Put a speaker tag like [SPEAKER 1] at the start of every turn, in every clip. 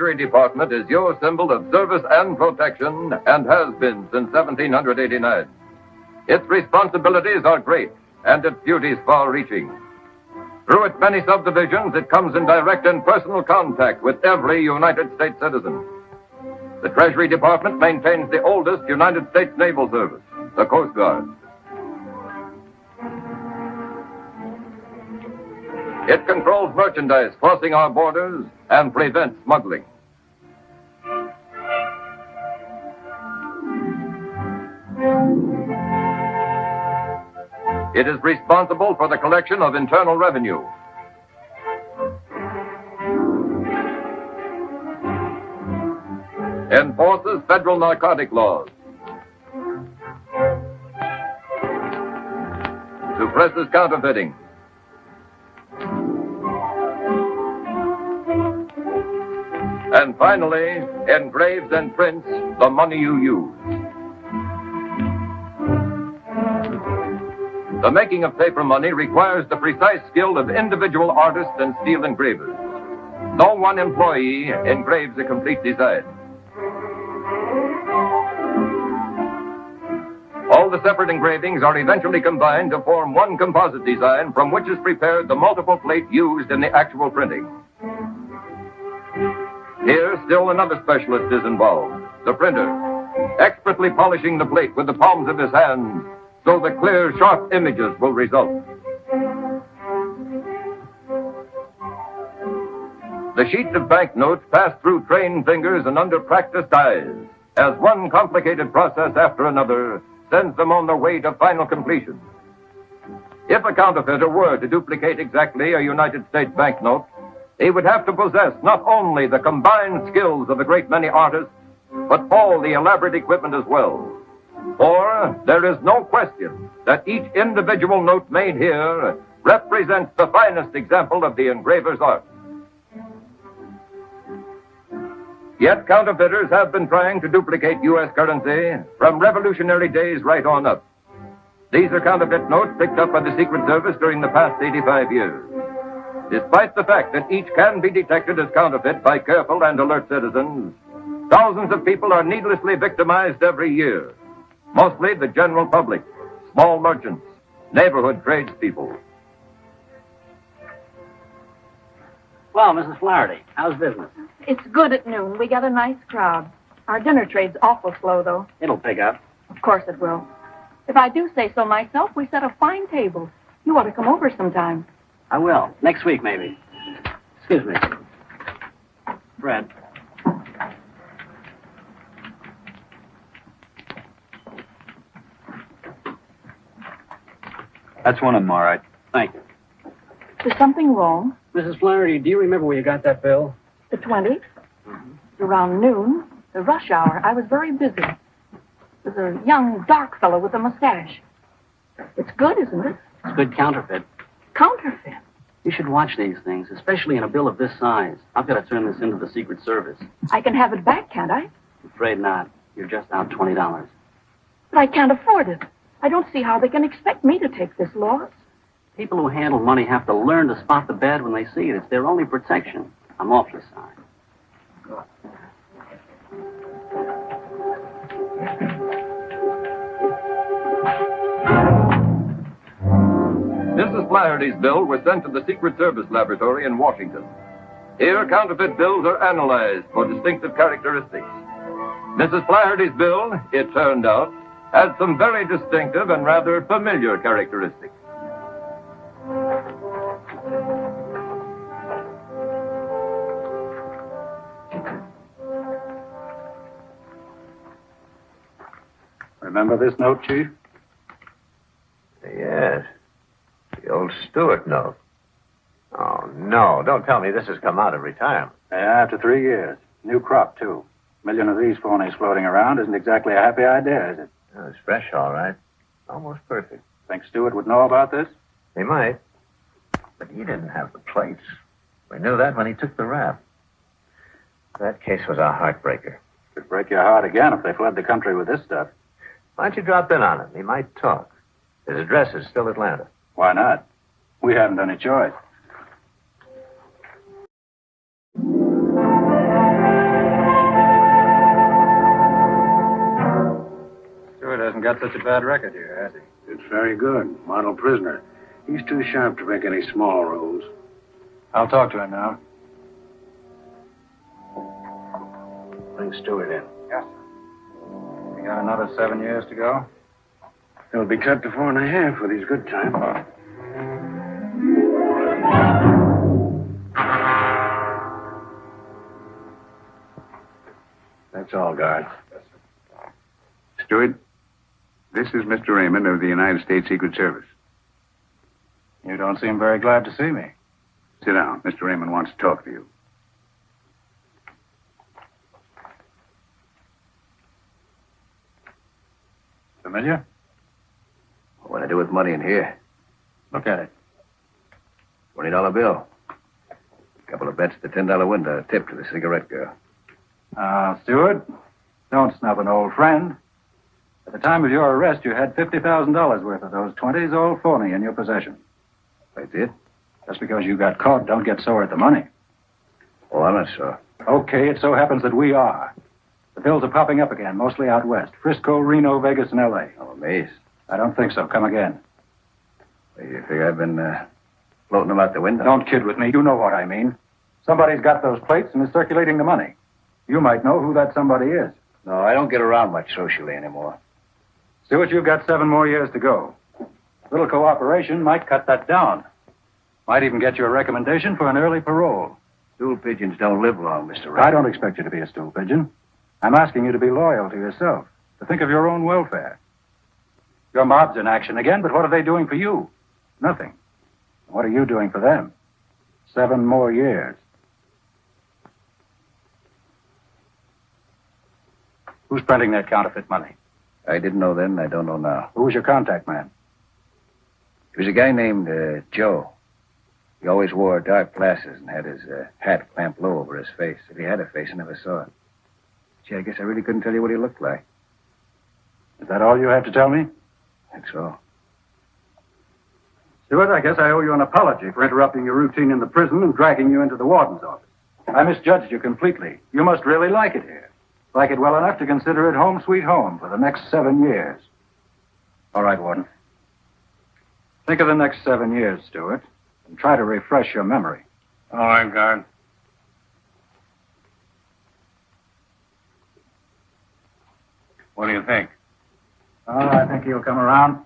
[SPEAKER 1] Treasury Department is your symbol of service and protection and has been since 1789. Its responsibilities are great and its duties far-reaching. Through its many subdivisions, it comes in direct and personal contact with every United States citizen. The Treasury Department maintains the oldest United States naval service, the Coast Guard. It controls merchandise crossing our borders and prevents smuggling. It is responsible for the collection of internal revenue. Enforces federal narcotic laws. Suppresses counterfeiting. And finally, engraves and prints the money you use. The making of paper money requires the precise skill of individual artists and steel engravers. No one employee engraves a complete design. All the separate engravings are eventually combined to form one composite design from which is prepared the multiple plate used in the actual printing. Here, still another specialist is involved, the printer, expertly polishing the plate with the palms of his hands so the clear, sharp images will result. The sheets of banknotes pass through trained fingers and under practiced eyes as one complicated process after another sends them on their way to final completion. If a counterfeiter were to duplicate exactly a United States banknote, he would have to possess not only the combined skills of a great many artists, but all the elaborate equipment as well. For there is no question that each individual note made here represents the finest example of the engraver's art. Yet counterfeiters have been trying to duplicate U.S. currency from revolutionary days right on up. These are counterfeit notes picked up by the Secret Service during the past 85 years. Despite the fact that each can be detected as counterfeit by careful and alert citizens, thousands of people are needlessly victimized every year. Mostly the general public, small merchants, neighborhood tradespeople.
[SPEAKER 2] Well, Mrs. Flaherty, how's business?
[SPEAKER 3] It's good at noon. We got a nice crowd. Our dinner trade's awful slow, though.
[SPEAKER 2] It'll pick up.
[SPEAKER 3] Of course it will. If I do say so myself, we set a fine table. You ought to come over sometime.
[SPEAKER 2] I will. Next week, maybe. Excuse me. Fred.
[SPEAKER 4] That's one of them, all right.
[SPEAKER 2] Thank you.
[SPEAKER 3] Is something wrong?
[SPEAKER 2] Mrs. Flaherty, do you remember where you got that bill?
[SPEAKER 3] The 20th? Around noon, the rush hour. I was very busy. There's a young, dark fellow with a mustache. It's good, isn't it?
[SPEAKER 2] It's good counterfeit.
[SPEAKER 3] Counterfeit.
[SPEAKER 2] You should watch these things, especially in a bill of this size. I've got to turn this into the Secret Service.
[SPEAKER 3] I can have it back, can't I?
[SPEAKER 2] I'm afraid not. You're just out $20.
[SPEAKER 3] But I can't afford it. I don't see how they can expect me to take this loss.
[SPEAKER 2] People who handle money have to learn to spot the bad when they see it. It's their only protection. I'm awfully sorry.
[SPEAKER 1] Mrs. Flaherty's bill was sent to the Secret Service laboratory in Washington. Here, counterfeit bills are analyzed for distinctive characteristics. Mrs. Flaherty's bill, it turned out, had some very distinctive and rather familiar characteristics.
[SPEAKER 4] Remember this note, Chief?
[SPEAKER 5] Yes. The old Stewart note. Oh, no. Don't tell me this has come out of retirement.
[SPEAKER 4] Yeah, after 3 years. New crop, too. A million of these phonies floating around isn't exactly a happy idea, is it?
[SPEAKER 5] Oh, it's fresh, all right. Almost perfect.
[SPEAKER 4] Think Stewart would know about this?
[SPEAKER 5] He might. But he didn't have the plates. We knew that when he took the rap. That case was a heartbreaker.
[SPEAKER 4] Could break your heart again if they fled the country with this stuff.
[SPEAKER 5] Why don't you drop in on him? He might talk. His address is still Atlanta.
[SPEAKER 4] Why not? We haven't any choice.
[SPEAKER 6] got such a bad record here, has he?
[SPEAKER 4] It's very good. Model prisoner. He's too sharp to make any small roles.
[SPEAKER 6] I'll talk to him now.
[SPEAKER 4] Bring Stewart in.
[SPEAKER 6] Yes, sir. We got another 7 years to go?
[SPEAKER 4] He'll be cut to 4.5 with his good time. That's all, guard.
[SPEAKER 7] Stewart, this is Mr. Raymond of the United States Secret Service.
[SPEAKER 6] You don't seem very glad to see me.
[SPEAKER 7] Sit down. Mr. Raymond wants to talk to you.
[SPEAKER 6] Familiar?
[SPEAKER 5] What do I do with money in here?
[SPEAKER 6] Look at it.
[SPEAKER 5] $20 bill. A couple of bets at the $10 window. A tip to the cigarette girl.
[SPEAKER 6] Stewart, don't snub an old friend. At the time of your arrest, you had $50,000 worth of those 20s all phony in your possession.
[SPEAKER 5] I did?
[SPEAKER 6] Just because you got caught, don't get sore at the money.
[SPEAKER 5] Oh, I'm not sure.
[SPEAKER 6] Okay, it so happens that we are. The bills are popping up again, mostly out west. Frisco, Reno, Vegas, and L.A.
[SPEAKER 5] I'm amazed.
[SPEAKER 6] I don't think so. Come again.
[SPEAKER 5] You figure I've been floating them out the window?
[SPEAKER 6] Don't kid with me. You know what I mean. Somebody's got those plates and is circulating the money. You might know who that somebody is.
[SPEAKER 5] No, I don't get around much socially anymore.
[SPEAKER 6] Stewart, you've got 7 more years to go. A little cooperation might cut that down. Might even get you a recommendation for an early parole.
[SPEAKER 5] Stool pigeons don't live long, Mr. Raymond.
[SPEAKER 6] I don't expect you to be a stool pigeon. I'm asking you to be loyal to yourself, to think of your own welfare. Your mob's in action again, but what are they doing for you? Nothing. What are you doing for them? 7 more years. Who's printing that counterfeit money?
[SPEAKER 5] I didn't know then, I don't know now.
[SPEAKER 6] Who was your contact man?
[SPEAKER 5] He was a guy named Joe. He always wore dark glasses and had his hat clamped low over his face. If he had a face, I never saw it. Gee, I guess I really couldn't tell you what he looked like.
[SPEAKER 6] Is that all you have to tell me?
[SPEAKER 5] I think so.
[SPEAKER 6] Stewart, I guess I owe you an apology for interrupting your routine in the prison and dragging you into the warden's office. I misjudged you completely. You must really like it here. Like it well enough to consider it home sweet home for the next 7 years. All right, Warden. Think of the next 7 years, Stewart, and try to refresh your memory.
[SPEAKER 4] All right, guard. What do you think?
[SPEAKER 6] Oh, I think he'll come around.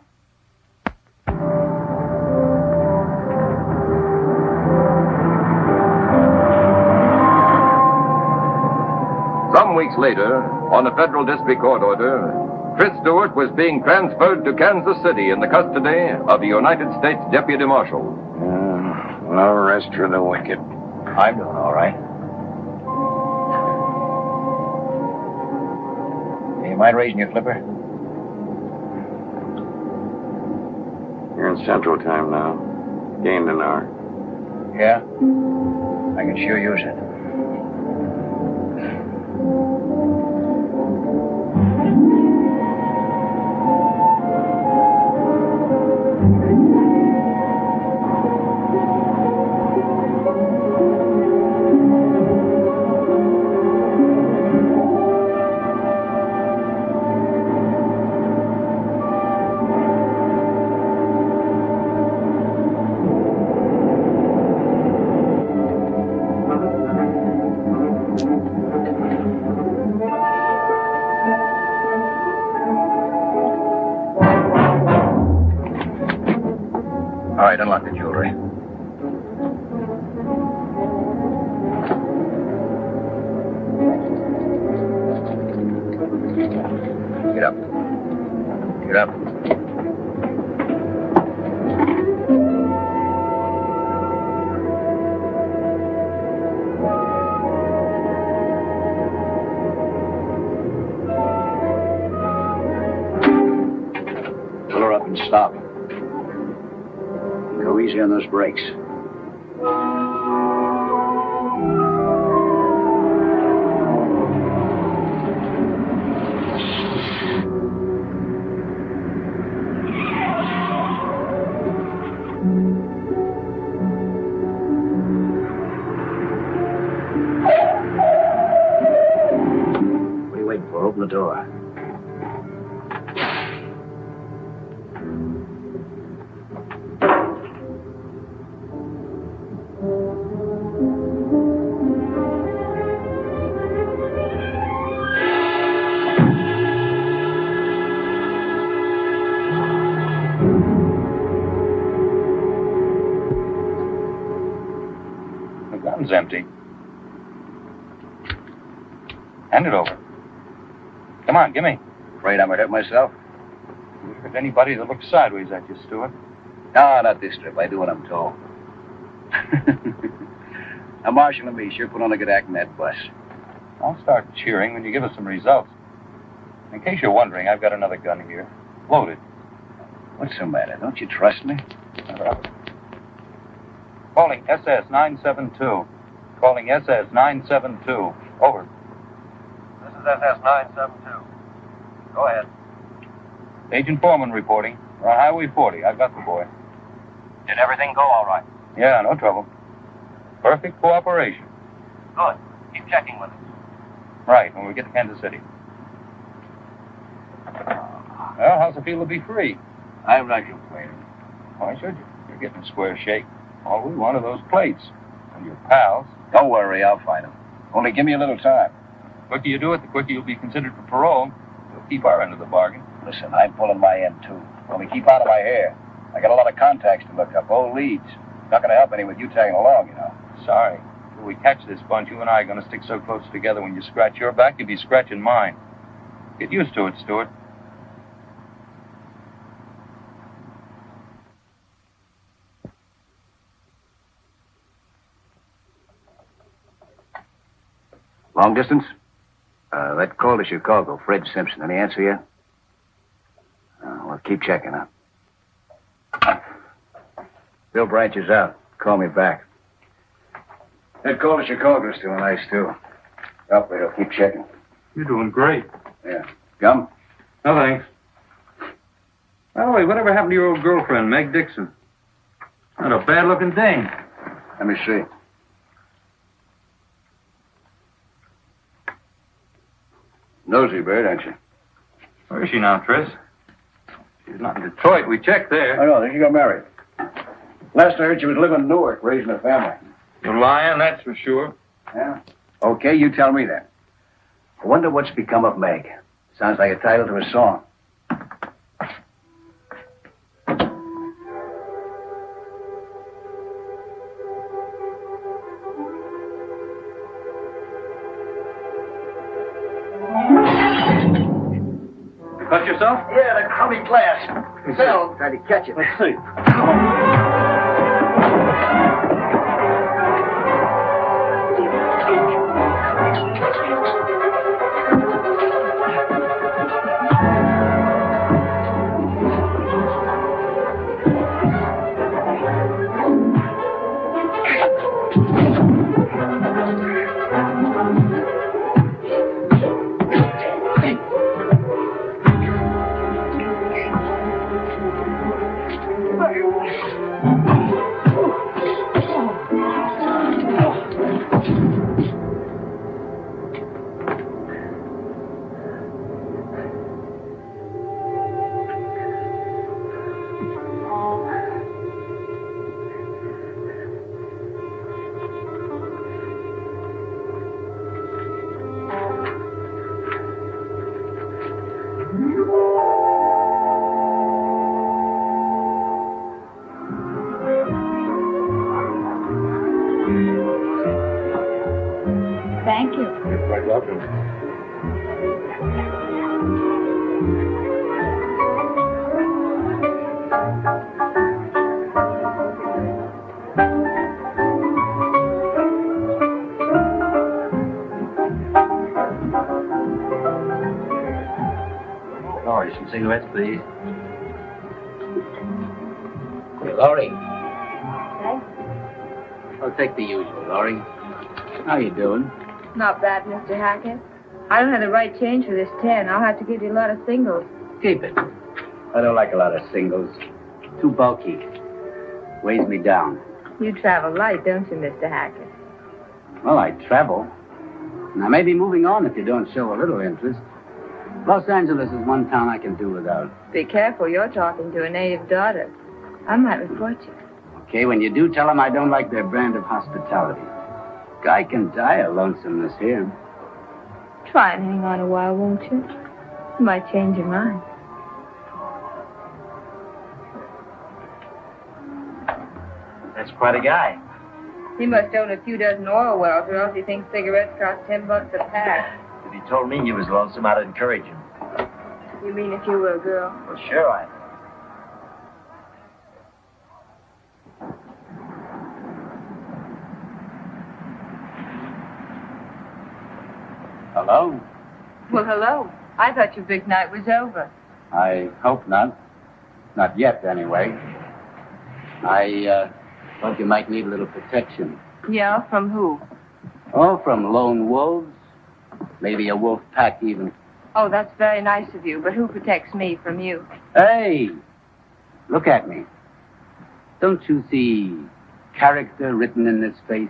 [SPEAKER 1] Some weeks later, on a federal district court order, Chris Stewart was being transferred to Kansas City in the custody of the United States Deputy Marshal.
[SPEAKER 4] No rest for the wicked.
[SPEAKER 5] I'm doing all right. You mind raising your flipper?
[SPEAKER 4] You're in Central Time now. Gained an hour.
[SPEAKER 5] Yeah? I can sure use it. All right, unlock the jewelry. Get up. Get up.
[SPEAKER 4] Pull her up and stop. Go easy on those brakes. What are you waiting for? Open the door.
[SPEAKER 6] one's empty. Hand it over. Come on, give me.
[SPEAKER 5] Afraid I'm gonna hurt myself?
[SPEAKER 6] If anybody that looks sideways at you, Stewart.
[SPEAKER 5] No, not this trip. I do what I'm told. Now, Marshal and me sure put on a good act in that bus.
[SPEAKER 6] I'll start cheering when you give us some results. In case you're wondering, I've got another gun here. Loaded.
[SPEAKER 5] What's the matter? Don't you trust me?
[SPEAKER 6] Calling SS 972. Calling SS 972. Over.
[SPEAKER 1] This is SS 972. Go ahead.
[SPEAKER 6] Agent Foreman reporting. We're on Highway 40. I've got the boy.
[SPEAKER 1] Did everything go all right?
[SPEAKER 6] Yeah, no trouble. Perfect cooperation.
[SPEAKER 1] Good. Keep checking with us.
[SPEAKER 6] Right, when we get to Kansas City. Well, how's it feel to be free?
[SPEAKER 5] I'm not complaining.
[SPEAKER 6] Why should you? You're getting a square shake. All we want are those plates. And your pals.
[SPEAKER 5] Don't worry, I'll find them. Only give me a little time.
[SPEAKER 6] The quicker you do it, the quicker you'll be considered for parole. We'll keep our end of the bargain.
[SPEAKER 5] Listen, I'm pulling my end, too. Only keep out of my hair. I got a lot of contacts to look up, old leads. Not gonna help any with you tagging along, you know.
[SPEAKER 6] Sorry. Till we catch this bunch, you and I are going to stick so close together when you scratch your back, you'll be scratching mine. Get used to it, Stewart.
[SPEAKER 5] Long distance? That call to Chicago, Fred Simpson. Any answer yet? Well, keep checking, huh? Bill Branch is out. Call me back. That call to Chicago's still nice, too. Operator, keep checking.
[SPEAKER 6] You're doing great.
[SPEAKER 5] Yeah. Gum?
[SPEAKER 6] No, thanks. By the way, whatever happened to your old girlfriend, Meg Dixon? Not a bad-looking dame.
[SPEAKER 5] Let me see. Nosy bird, aren't you?
[SPEAKER 6] Where is she now, Tris? She's not in Detroit. We checked there.
[SPEAKER 5] Oh, no, she got married. Last I heard, she was living in Newark, raising a family.
[SPEAKER 6] You're lying, that's for sure.
[SPEAKER 5] Yeah? Okay, you tell me then. I wonder what's become of Meg. Sounds like a title to a song.
[SPEAKER 6] You cut yourself?
[SPEAKER 5] Yeah, the crummy glass. Phil tried to catch it.
[SPEAKER 6] Let's see.
[SPEAKER 3] Thank you.
[SPEAKER 7] You're quite welcome.
[SPEAKER 2] Laurie, some cigarettes, please.
[SPEAKER 5] Hey, Laurie.
[SPEAKER 2] I'll take the usual, Laurie. How you doing?
[SPEAKER 8] Not bad, Mr. Hackett. I don't have the right change for this 10. I'll have to give you a lot of singles.
[SPEAKER 2] Keep it. I don't like a lot of singles. Too bulky. Weighs me down.
[SPEAKER 8] You travel light, don't you, Mr. Hackett?
[SPEAKER 2] Well, I travel. And I may be moving on if you don't show a little interest. Los Angeles is one town I can do without.
[SPEAKER 8] Be careful, you're talking to a native daughter. I might report you.
[SPEAKER 2] Okay, when you do, tell them I don't like their brand of hospitality. Guy can die of lonesomeness here.
[SPEAKER 8] Try and hang on a while, won't you? You might change your mind.
[SPEAKER 2] That's quite a guy.
[SPEAKER 8] He must own a few dozen oil wells, or else he thinks cigarettes cost $10 a pack.
[SPEAKER 9] If he told me he was lonesome, I'd encourage him.
[SPEAKER 8] You mean if you were a girl?
[SPEAKER 9] Well, sure I am.
[SPEAKER 2] Hello?
[SPEAKER 8] Well, hello. I thought your big night was over.
[SPEAKER 2] I hope not. Not yet, anyway. I thought you might need a little protection.
[SPEAKER 8] Yeah, from who?
[SPEAKER 2] Oh, from lone wolves. Maybe a wolf pack, even.
[SPEAKER 8] Oh, that's very nice of you, but who protects me from you?
[SPEAKER 2] Hey! Look at me. Don't you see character written in this face?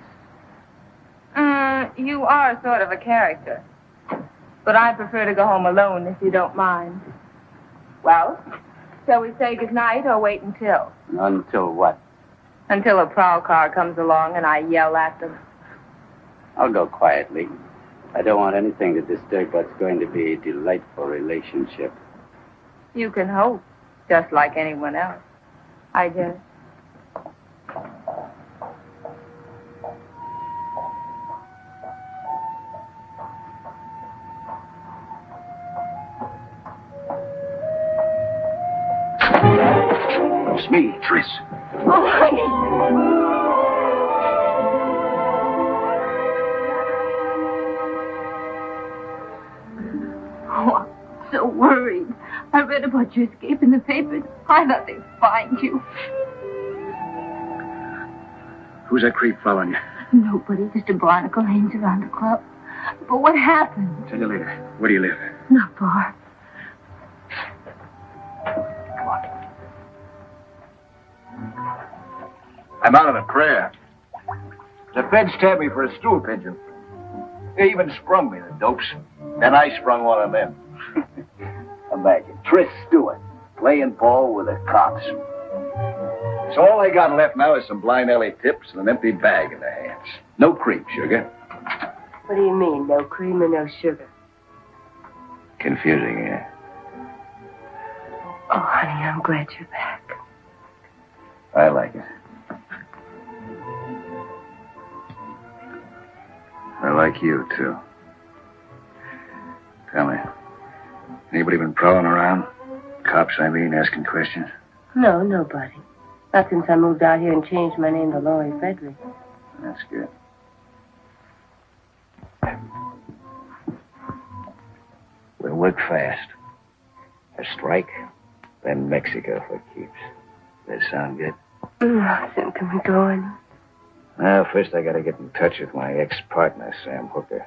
[SPEAKER 8] You are sort of a character. But I prefer to go home alone, if you don't mind. Well, shall we say goodnight or wait until?
[SPEAKER 2] Until what?
[SPEAKER 8] Until a prowl car comes along and I yell at them.
[SPEAKER 2] I'll go quietly. I don't want anything to disturb what's going to be a delightful relationship.
[SPEAKER 8] You can hope, just like anyone else. I guess.
[SPEAKER 5] It's me, Tris.
[SPEAKER 3] Oh, honey.
[SPEAKER 8] Oh, I'm so worried. I read about your escape in the papers. I thought they'd find you.
[SPEAKER 5] Who's that creep following you?
[SPEAKER 8] Nobody, just a barnacle hangs around the club. But what happened?
[SPEAKER 5] Tell you later. Where do you live?
[SPEAKER 8] Not far.
[SPEAKER 5] Come on. I'm out of the prayer. The feds tapped me for a stool pigeon. They even sprung me, the dopes. Then I sprung one of them. Imagine, Tris Stewart playing ball with the cops. So all I got left now is some blind alley tips and an empty bag in their hands. No cream, sugar.
[SPEAKER 10] What do you mean, no cream and no sugar?
[SPEAKER 5] Confusing, yeah.
[SPEAKER 10] Oh, honey, I'm glad you're back.
[SPEAKER 5] I like it. I like you, too. Tell me, anybody been prowling around? Cops, I mean, asking questions?
[SPEAKER 10] No, nobody. Not since I moved out here and changed my name to Laurie Frederick.
[SPEAKER 5] That's good. We'll work fast. A strike, then Mexico for keeps. That sound good?
[SPEAKER 10] Then can we go in?
[SPEAKER 5] Well, first I gotta get in touch with my ex-partner, Sam Hooker.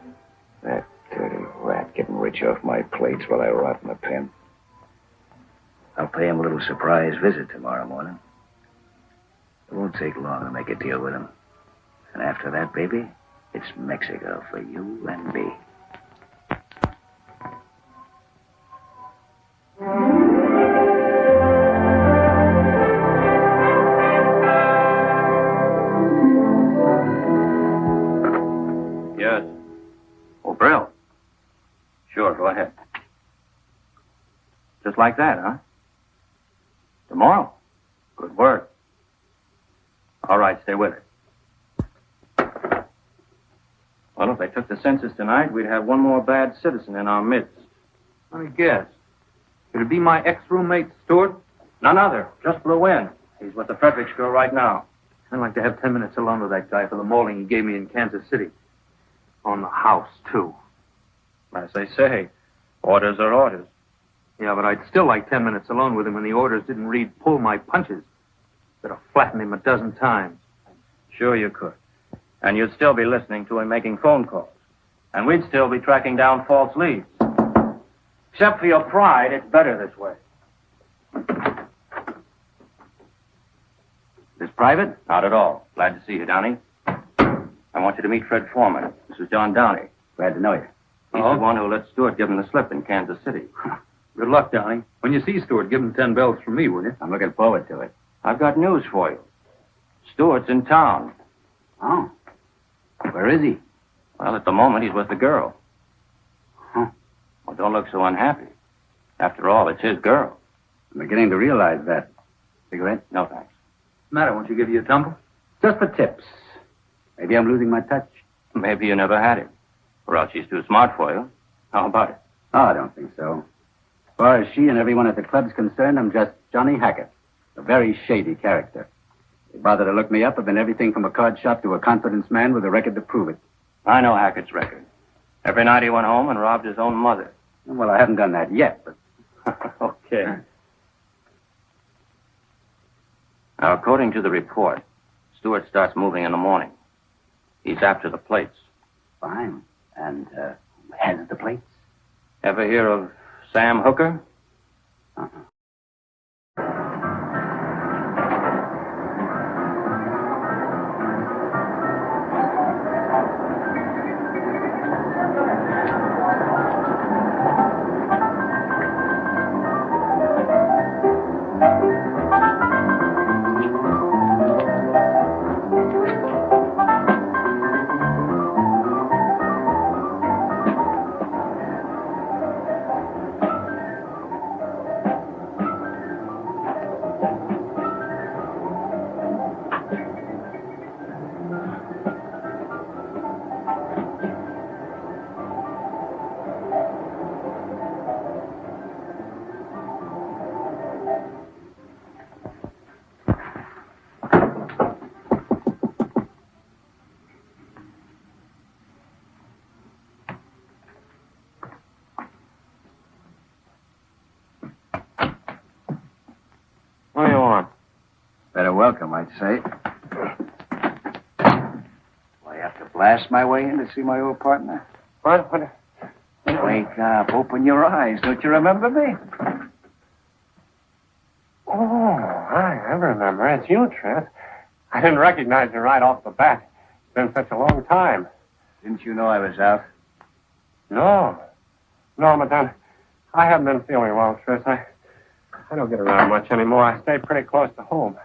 [SPEAKER 5] That dirty rat getting rich off my plates while I rot in the pen. I'll pay him a little surprise visit tomorrow morning. It won't take long to make a deal with him. And after that, baby, it's Mexico for you and me.
[SPEAKER 1] Yes. Oh, Brill. Sure, go ahead. Just like that, huh? Tomorrow? Good work. All right, stay with it. Well, if they took the census tonight, we'd have one more bad citizen in our midst.
[SPEAKER 6] Let me guess. Could it be my ex-roommate, Stewart?
[SPEAKER 1] None other. Just blew in. He's with the Fredericks girl right now.
[SPEAKER 6] I'd like to have 10 minutes alone with that guy for the mauling he gave me in Kansas City. On the house, too.
[SPEAKER 1] As they say, orders are orders.
[SPEAKER 6] Yeah, but I'd still like 10 minutes alone with him when the orders didn't read pull my punches. Could have flattened him a dozen times.
[SPEAKER 1] Sure you could. And you'd still be listening to him making phone calls. And we'd still be tracking down false leads. Except for your pride, it's better this way. This private? Not at all. Glad to see you, Downey. I want you to meet Fred Foreman. This is John Downey.
[SPEAKER 5] Glad to know you.
[SPEAKER 1] He's the one who let Stewart give him the slip in Kansas City.
[SPEAKER 6] Good luck, Downey. When you see Stewart, give him 10 bells from me, will you?
[SPEAKER 5] I'm looking forward to it.
[SPEAKER 1] I've got news for you. Stewart's in town.
[SPEAKER 2] Oh. Where is he?
[SPEAKER 1] Well, at the moment, he's with the girl.
[SPEAKER 2] Huh.
[SPEAKER 1] Well, don't look so unhappy. After all, it's his girl.
[SPEAKER 2] I'm beginning to realize that. Cigarette?
[SPEAKER 1] No, thanks.
[SPEAKER 6] What's the matter? Won't you give you a tumble?
[SPEAKER 2] Just for tips. Maybe I'm losing my touch.
[SPEAKER 11] Maybe you never had it. Or else she's too smart for you. How about it?
[SPEAKER 2] Oh, I don't think so. As far as she and everyone at the club's concerned, I'm just Johnny Hackett, a very shady character. They bother to look me up. I've been everything from a card shop to a confidence man with a record to prove it.
[SPEAKER 11] I know Hackett's record. Every night he went home and robbed his own mother.
[SPEAKER 2] Well, I haven't done that yet, but...
[SPEAKER 11] Okay. Now, according to the report, Stewart starts moving in the morning. He's after the plates.
[SPEAKER 2] Fine. And, has the plates?
[SPEAKER 11] Ever hear of Sam Hooker?
[SPEAKER 2] Uh-huh.
[SPEAKER 11] What do you want?
[SPEAKER 5] Better welcome, I'd say.
[SPEAKER 9] Well, I have to blast my way in to see my old partner.
[SPEAKER 11] What?
[SPEAKER 9] Wake up. Open your eyes. Don't you remember me?
[SPEAKER 11] Oh, I remember. It's you, Trent. I didn't recognize you right off the bat. It's been such a long time.
[SPEAKER 5] Didn't you know I was out?
[SPEAKER 11] No, Madame. I haven't been feeling well, Tris. I don't get around much anymore. I stay pretty close to home.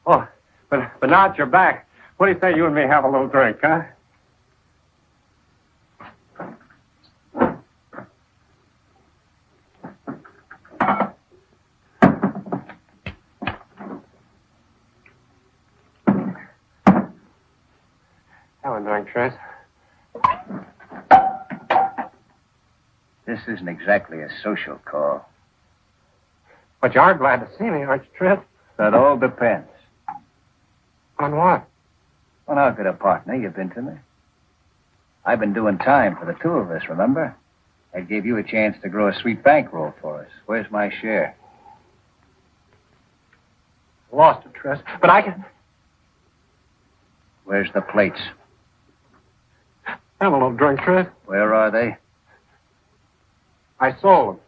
[SPEAKER 11] Oh, but now that you're back, what do you say you and me have a little drink, huh? How are you doing, Tris?
[SPEAKER 5] This isn't exactly a social call.
[SPEAKER 11] But you are glad to see me, aren't you, Tris?
[SPEAKER 5] That all depends.
[SPEAKER 11] On what?
[SPEAKER 5] On how good a partner you've been to me. I've been doing time for the two of us, remember? I gave you a chance to grow a sweet bankroll for us. Where's my share?
[SPEAKER 11] Lost it, Tris. But I can...
[SPEAKER 5] Where's the plates?
[SPEAKER 11] Have a little drink, Tris.
[SPEAKER 5] Where are they?
[SPEAKER 11] I sold them.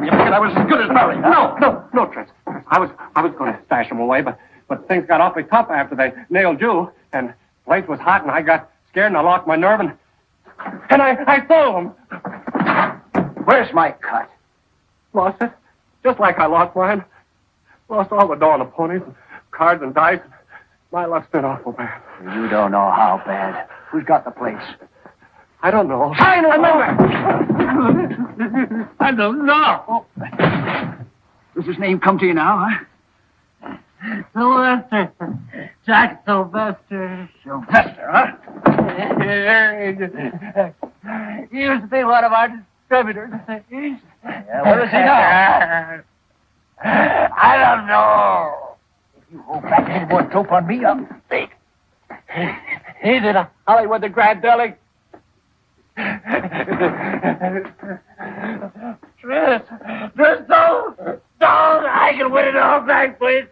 [SPEAKER 9] You figured I was as good as married, huh?
[SPEAKER 11] No, Tris. I was going to stash them away, but things got awfully tough after they nailed you, and the place was hot, and I got scared, and I lost my nerve, and I sold them.
[SPEAKER 9] Where's my cut?
[SPEAKER 11] Lost it, just like I lost mine. Lost all the dough on the ponies, and cards and dice. My luck's been awful bad.
[SPEAKER 9] You don't know how bad. Who's got the place?
[SPEAKER 11] I don't know.
[SPEAKER 9] I don't know.
[SPEAKER 11] I don't know.
[SPEAKER 9] Does his name come to you now, huh?
[SPEAKER 12] Sylvester. Jack Sylvester.
[SPEAKER 9] Sylvester, huh?
[SPEAKER 12] He used to be one of our distributors.
[SPEAKER 9] Yeah, where is he now?
[SPEAKER 12] I don't know.
[SPEAKER 9] If you hold back any more dope on me, I'll speak.
[SPEAKER 12] He's in Hollywood, the Grand Deli. Tris, don't! I can win it all back, please.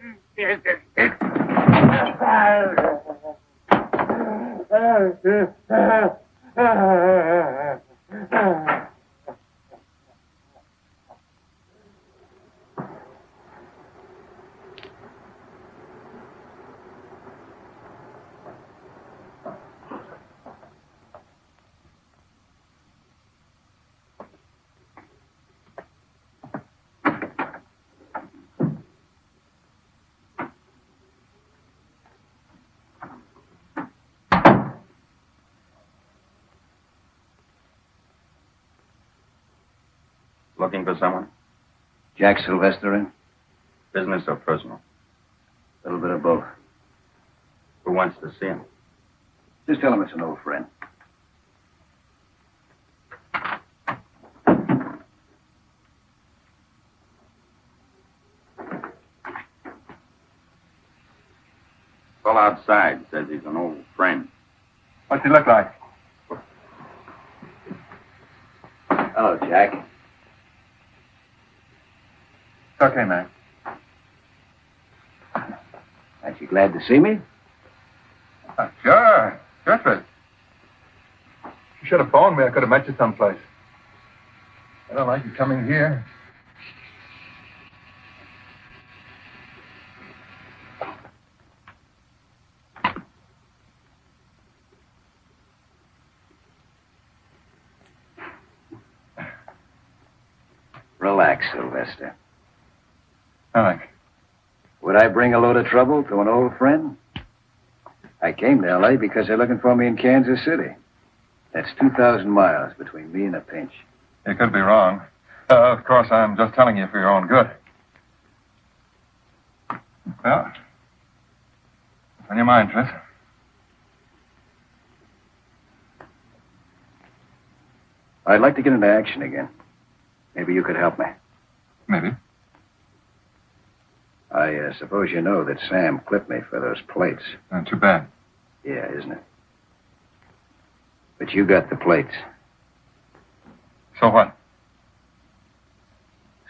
[SPEAKER 4] Looking for someone?
[SPEAKER 5] Jack Sylvester in?
[SPEAKER 4] Business or personal?
[SPEAKER 5] A little bit of both.
[SPEAKER 4] Who wants to see him?
[SPEAKER 5] Just tell him it's an old friend.
[SPEAKER 7] Well, outside says he's an old friend.
[SPEAKER 11] What's he look like?
[SPEAKER 5] Hello, Jack.
[SPEAKER 11] It's okay, man.
[SPEAKER 5] Aren't you glad to see me?
[SPEAKER 11] Sure. Sure, Fred. You should have phoned me. I could have met you someplace. I don't like you coming here.
[SPEAKER 5] Relax, Sylvester.
[SPEAKER 11] Thanks.
[SPEAKER 5] Would I bring a load of trouble to an old friend? I came to L.A. because they're looking for me in Kansas City. That's 2,000 miles between me and a pinch.
[SPEAKER 11] You could be wrong. Of course, I'm just telling you for your own good. Well, what's on your mind, Tris?
[SPEAKER 5] I'd like to get into action again. Maybe you could help me.
[SPEAKER 11] Maybe.
[SPEAKER 5] I suppose you know that Sam clipped me for those plates.
[SPEAKER 11] Too bad.
[SPEAKER 5] Yeah, isn't it? But you got the plates.
[SPEAKER 11] So what?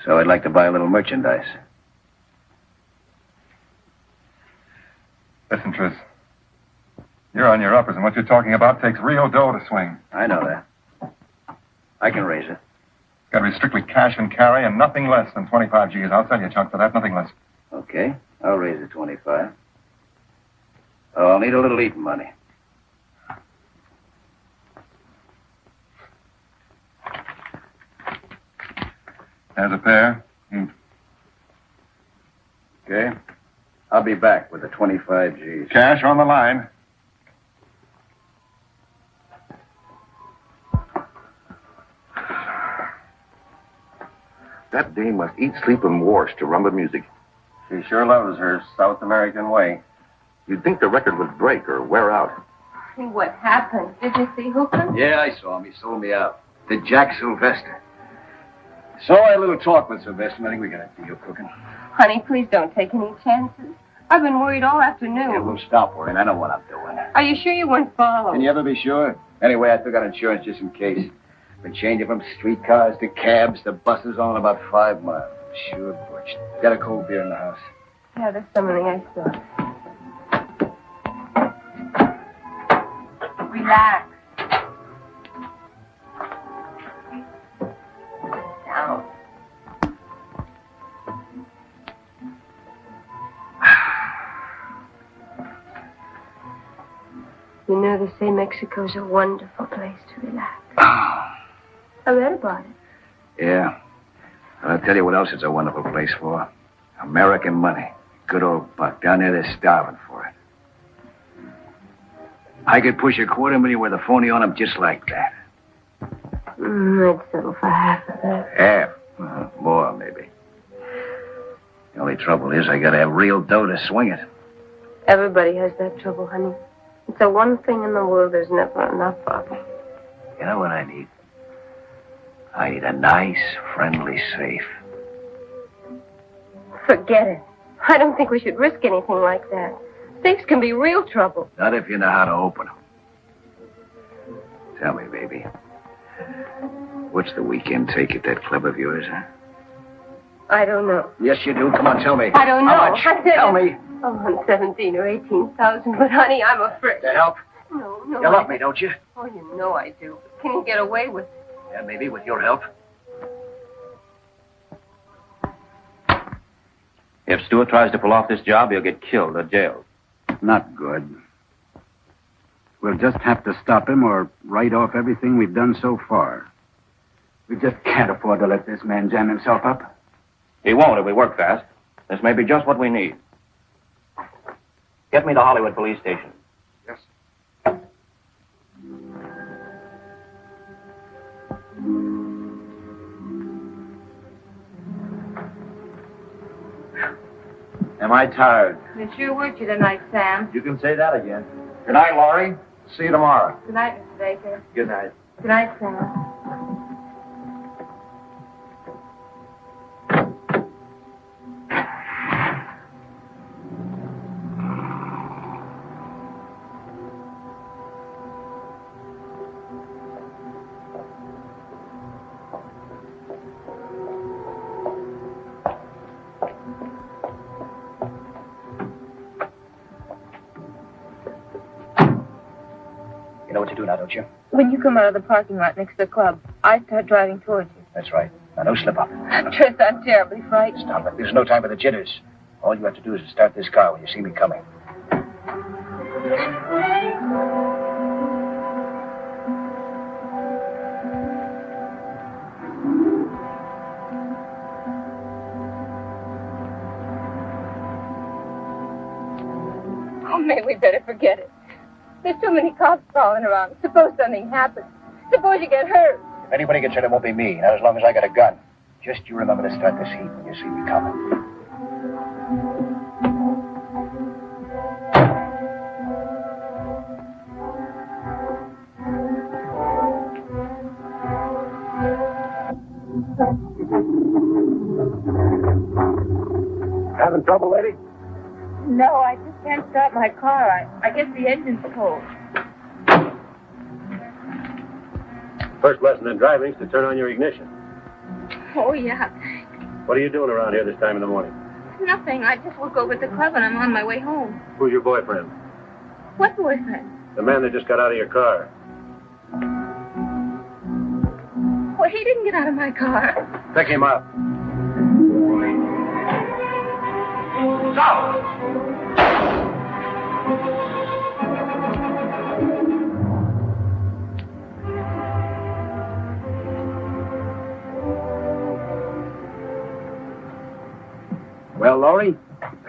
[SPEAKER 5] So I'd like to buy a little merchandise.
[SPEAKER 11] Listen, Tris. You're on your uppers, and what you're talking about takes real dough to swing.
[SPEAKER 5] I know that. I can raise it.
[SPEAKER 11] It's got to be strictly cash and carry and nothing less than 25 G's. I'll sell you a chunk for that, nothing less.
[SPEAKER 5] Okay, I'll raise it 25. Oh, I'll need a little eating money.
[SPEAKER 11] There's a pair.
[SPEAKER 5] Okay. I'll be back with the 25 G's.
[SPEAKER 11] Cash on the line.
[SPEAKER 13] That dame must eat, sleep, and wash to rumba music.
[SPEAKER 5] She sure loves her South American way.
[SPEAKER 13] You'd think the record would break or wear out.
[SPEAKER 8] See what happened. Did you see Hooker?
[SPEAKER 5] Yeah, I saw him. He sold me out. To Jack Sylvester. So I had a little talk with Sylvester. I think we got a deal cooking.
[SPEAKER 8] Honey, please don't take any chances. I've been worried all afternoon.
[SPEAKER 5] Yeah, we'll stop worrying. I know what I'm doing.
[SPEAKER 8] Are you sure you weren't followed?
[SPEAKER 5] Can you ever be sure? Anyway, I took out insurance just in case. Been changing from streetcars to cabs to buses on about 5 miles. Sure, Butch. Got a cold beer in the house.
[SPEAKER 8] Yeah, there's some in the icebox. Relax. Down.
[SPEAKER 10] You know, they say Mexico's a wonderful place to relax. I read about it.
[SPEAKER 5] Yeah. I'll tell you what else it's a wonderful place for. American money. Good old buck. Down there, they're starving for it. I could push $250,000 with a phony on them just like that.
[SPEAKER 10] I'd settle for half of that.
[SPEAKER 5] Half? More, maybe. The only trouble is I gotta have real dough to swing it.
[SPEAKER 10] Everybody has that trouble, honey. It's the one thing in the world there's never enough of.
[SPEAKER 5] You know what I need? I need a nice, friendly safe.
[SPEAKER 10] Forget it. I don't think we should risk anything like that. Safes can be real trouble.
[SPEAKER 5] Not if you know how to open them. Tell me, baby. What's the weekend take at that club of yours, huh?
[SPEAKER 10] I don't know.
[SPEAKER 5] Yes, you do. Come on, tell me.
[SPEAKER 10] I don't know.
[SPEAKER 5] How much? Tell me.
[SPEAKER 10] I'm on 17 or 18,000, but honey, I'm afraid.
[SPEAKER 5] To help?
[SPEAKER 10] No.
[SPEAKER 5] You love me, don't you?
[SPEAKER 10] Oh, you know I do. Can you get away with it?
[SPEAKER 5] Yeah, maybe with your help.
[SPEAKER 14] If Stewart tries to pull off this job, he'll get killed or jailed.
[SPEAKER 2] Not good. We'll just have to stop him or write off everything we've done so far. We just can't afford to let this man jam himself up.
[SPEAKER 14] He won't if we work fast. This may be just what we need. Get me to Hollywood Police Station.
[SPEAKER 11] Yes.
[SPEAKER 14] Am I tired?
[SPEAKER 8] They sure worked you tonight, Sam.
[SPEAKER 14] You can say that again.
[SPEAKER 11] Good night, Laurie.
[SPEAKER 5] See you tomorrow.
[SPEAKER 8] Good night, Mr. Baker.
[SPEAKER 5] Good night.
[SPEAKER 8] Good night, Sarah.
[SPEAKER 5] You know what to do now, don't you?
[SPEAKER 8] When you come out of the parking lot next to the club, I start driving towards you.
[SPEAKER 5] That's right. Now, no slip up.
[SPEAKER 8] Tris, I'm terribly frightened.
[SPEAKER 5] Stop it. There's no time for the jitters. All you have to do is start this car when you see me coming.
[SPEAKER 8] Oh, maybe we better forget it. There's too many cops crawling around. Suppose something happens. Suppose you get hurt.
[SPEAKER 5] If anybody gets hurt, it won't be me. Not as long as I got a gun. Just you remember to start this heat when you see me coming.
[SPEAKER 11] Having trouble, lady?
[SPEAKER 8] No, I just can't start my car. I guess the engine's cold.
[SPEAKER 11] First lesson in driving is to turn on your ignition.
[SPEAKER 8] Oh, yeah.
[SPEAKER 11] What are you doing around here this time in the morning?
[SPEAKER 8] Nothing. I just look over at the club and I'm on my way home.
[SPEAKER 11] Who's your boyfriend?
[SPEAKER 8] What boyfriend?
[SPEAKER 11] The man that just got out of your car.
[SPEAKER 8] Well, he didn't get out of my car.
[SPEAKER 11] Pick him up.
[SPEAKER 2] Well, Laurie,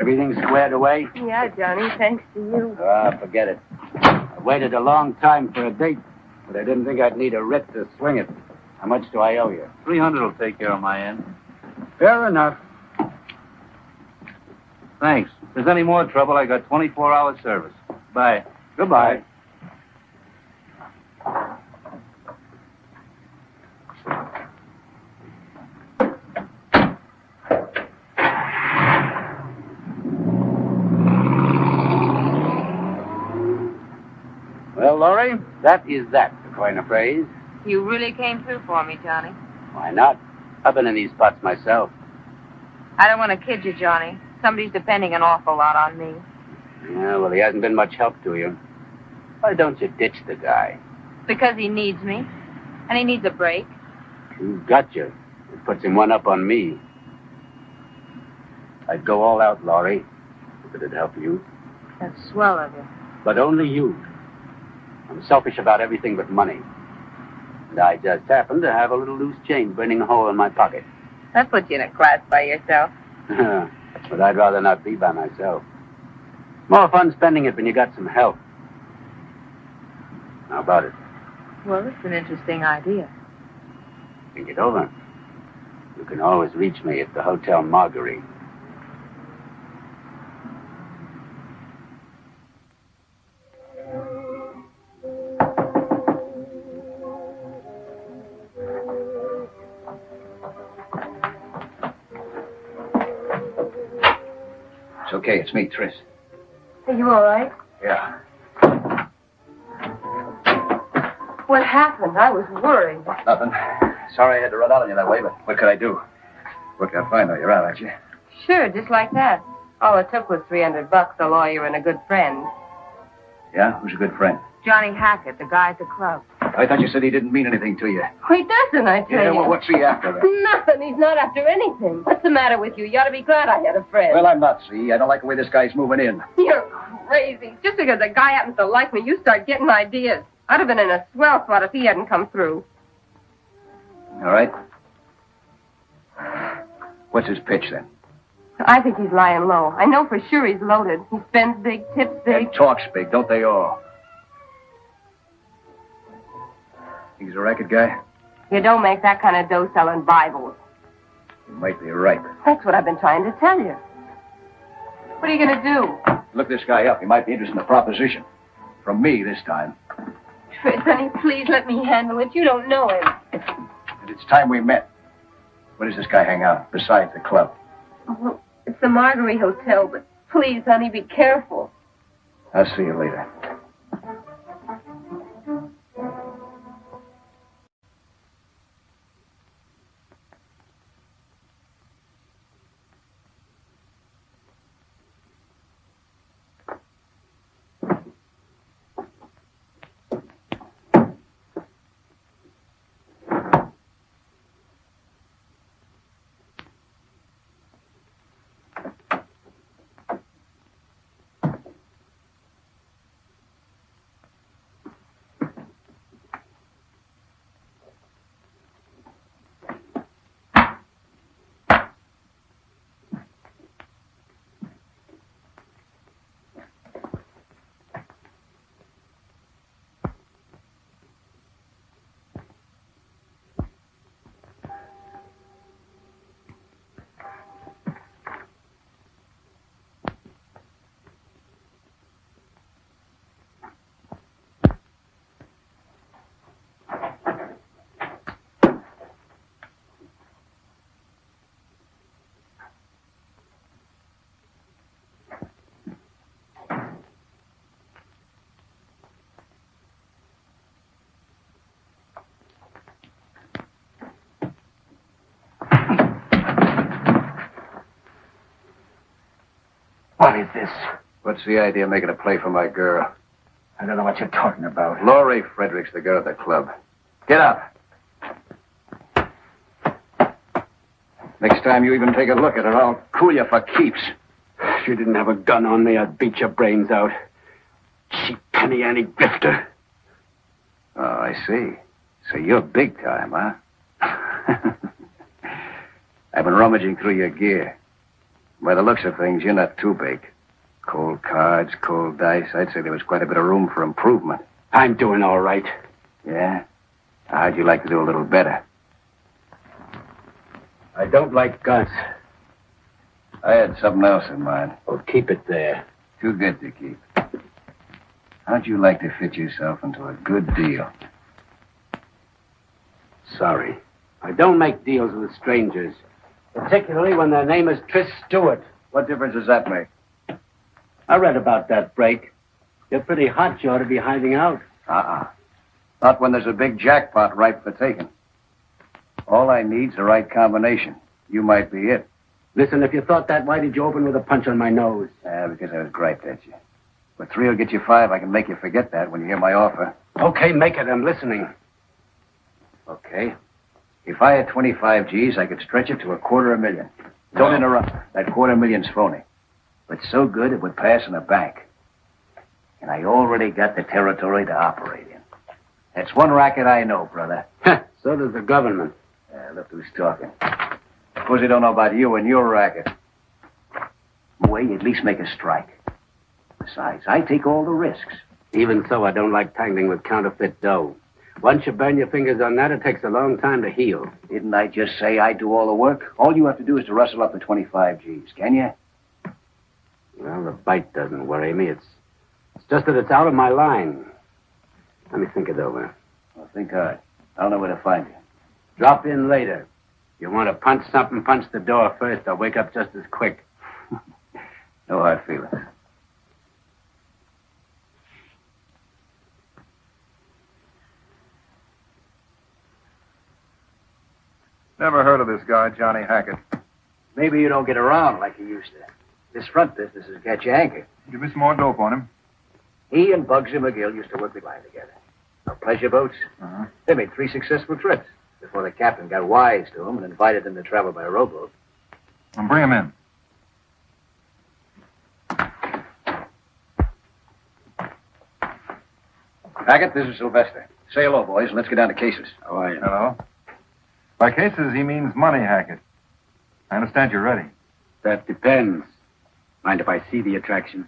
[SPEAKER 2] everything squared away?
[SPEAKER 8] Yeah, Johnny, thanks to you.
[SPEAKER 2] Ah, forget it. I waited a long time for a date, but I didn't think I'd need a writ to swing it. How much do I owe you?
[SPEAKER 15] 300 will take care of my end.
[SPEAKER 2] Fair enough.
[SPEAKER 15] Thanks. If there's any more trouble, I got 24-hour service. Bye.
[SPEAKER 2] Goodbye. Well, Laurie, that is that, to coin a phrase.
[SPEAKER 8] You really came through for me, Johnny.
[SPEAKER 2] Why not? I've been in these spots myself.
[SPEAKER 8] I don't want to kid you, Johnny. Somebody's depending an awful lot on me.
[SPEAKER 2] Yeah, well, he hasn't been much help to you. Why don't you ditch the guy?
[SPEAKER 8] Because he needs me. And he needs a break.
[SPEAKER 2] He's got you. It puts him one up on me. I'd go all out, Laurie, if it'd help you.
[SPEAKER 8] That's swell of you.
[SPEAKER 2] But only you. I'm selfish about everything but money. And I just happen to have a little loose change burning a hole in my pocket.
[SPEAKER 8] That puts you in a class by yourself.
[SPEAKER 2] But I'd rather not be by myself. More fun spending it when you got some help. How about it?
[SPEAKER 8] Well, it's an interesting idea.
[SPEAKER 2] Think it over. You can always reach me at the Hotel Marguerite.
[SPEAKER 5] It's okay. It's me, Tris.
[SPEAKER 10] Are you all right?
[SPEAKER 5] Yeah.
[SPEAKER 10] What happened? I was worried.
[SPEAKER 5] Nothing. Sorry I had to run out on you that way, but what could I do? Worked out fine, though. You're out, aren't you?
[SPEAKER 8] Sure, just like that. All it took was $300, a lawyer, and a good friend.
[SPEAKER 5] Yeah? Who's a good friend?
[SPEAKER 8] Johnny Hackett, the guy at the club.
[SPEAKER 5] I thought you said he didn't mean anything to you.
[SPEAKER 10] Oh, he doesn't, I tell
[SPEAKER 5] Yeah,
[SPEAKER 10] you.
[SPEAKER 5] well, what's he after, then?
[SPEAKER 10] Nothing. He's not after anything. What's the matter with you? You ought to be glad I had a friend.
[SPEAKER 5] Well, I'm not, see. I don't like the way this guy's moving in.
[SPEAKER 10] You're crazy. Just because a guy happens to like me, you start getting ideas. I'd have been in a swell spot if he hadn't come through.
[SPEAKER 5] All right. What's his pitch, then?
[SPEAKER 10] I think he's lying low. I know for sure he's loaded. He spends big, tips big.
[SPEAKER 5] And talks big, don't they all? Think he's a racket guy?
[SPEAKER 10] You don't make that kind of dough selling Bibles.
[SPEAKER 5] You might be right.
[SPEAKER 10] That's what I've been trying to tell you. What are you going to do?
[SPEAKER 5] Look this guy up. He might be interested in the proposition. From me this time.
[SPEAKER 10] Fritz, honey, please let me handle it. You don't know him.
[SPEAKER 5] And it's time we met. Where does this guy hang out, besides the club?
[SPEAKER 10] Oh, well, it's the Marguerite Hotel, but please, honey, be careful.
[SPEAKER 5] I'll see you later.
[SPEAKER 2] What is this?
[SPEAKER 5] What's the idea of making a play for my girl?
[SPEAKER 2] I don't know what you're talking about.
[SPEAKER 5] Laurie Frederick's the girl at the club. Get up. Next time you even take a look at her, I'll cool you for keeps.
[SPEAKER 2] If you didn't have a gun on me, I'd beat your brains out. Cheap penny ante grifter.
[SPEAKER 5] Oh, I see. So you're big time, huh? I've been rummaging through your gear. By the looks of things, you're not too big. Cold cards, cold dice. I'd say there was quite a bit of room for improvement.
[SPEAKER 2] I'm doing all right.
[SPEAKER 5] Yeah? How'd you like to do a little better?
[SPEAKER 2] I don't like guns.
[SPEAKER 5] I had something else in mind.
[SPEAKER 2] Well, keep it there.
[SPEAKER 5] Too good to keep. How'd you like to fit yourself into a good deal?
[SPEAKER 2] Sorry. I don't make deals with strangers. Particularly when their name is Tris Stewart.
[SPEAKER 5] What difference does that make?
[SPEAKER 2] I read about that break. You're pretty hot. You ought to be hiding out.
[SPEAKER 5] Not when there's a big jackpot ripe for taking. All I need's the right combination. You might be it.
[SPEAKER 2] Listen, if you thought that, why did you open with a punch on my nose?
[SPEAKER 5] Because I was griped at you. But 3 will get you 5. I can make you forget that when you hear my offer.
[SPEAKER 2] Okay, make it. I'm listening.
[SPEAKER 5] Okay. If I had 25 G's, I could stretch it to $250,000. Don't interrupt. That $250,000's phony. But so good it would pass in a bank. And I already got the territory to operate in. That's one racket I know, brother.
[SPEAKER 2] So does the government.
[SPEAKER 5] Look who's talking. Of course, they don't know about you and your racket. Way, at least make a strike. Besides, I take all the risks.
[SPEAKER 2] Even so, I don't like tangling with counterfeit dough. Once you burn your fingers on that, it takes a long time to heal.
[SPEAKER 5] Didn't I just say I do all the work? All you have to do is to rustle up the 25 G's, can you?
[SPEAKER 2] Well, the bite doesn't worry me. It's just that it's out of my line. Let me think it over.
[SPEAKER 5] Well, think hard. I'll know where to find you.
[SPEAKER 2] Drop in later. You want to punch something, punch the door first. I'll wake up just as quick.
[SPEAKER 5] No hard feelings.
[SPEAKER 6] Never heard of this guy, Johnny Hackett.
[SPEAKER 5] Maybe you don't get around like you used to. This front business has got you anchored.
[SPEAKER 6] Give me some more dope on him.
[SPEAKER 5] He and Bugsy McGill used to work the line together. On pleasure boats. They made 3 successful trips before the captain got wise to them and invited them to travel by rowboat.
[SPEAKER 6] And bring him in.
[SPEAKER 5] Hackett, this is Sylvester. Say hello, boys, and let's get down to cases.
[SPEAKER 2] How are you?
[SPEAKER 6] Hello. By cases, he means money, Hackett. I understand you're ready.
[SPEAKER 2] That depends. Mind if I see the attraction?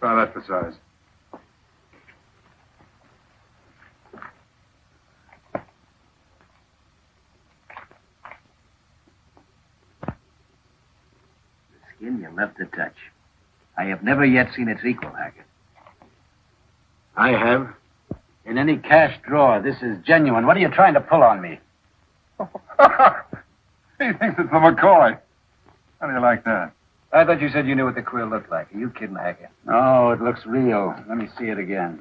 [SPEAKER 6] Try that for size.
[SPEAKER 5] something you love to touch. I have never yet seen its equal, Hackett.
[SPEAKER 2] I have. In any cash drawer, this is genuine. What are you trying to pull on me?
[SPEAKER 6] He thinks it's the McCoy. How do you like that?
[SPEAKER 5] I thought you said you knew what the quill looked like. Are you kidding, Hackett?
[SPEAKER 2] Oh, it looks real. Let me see it again.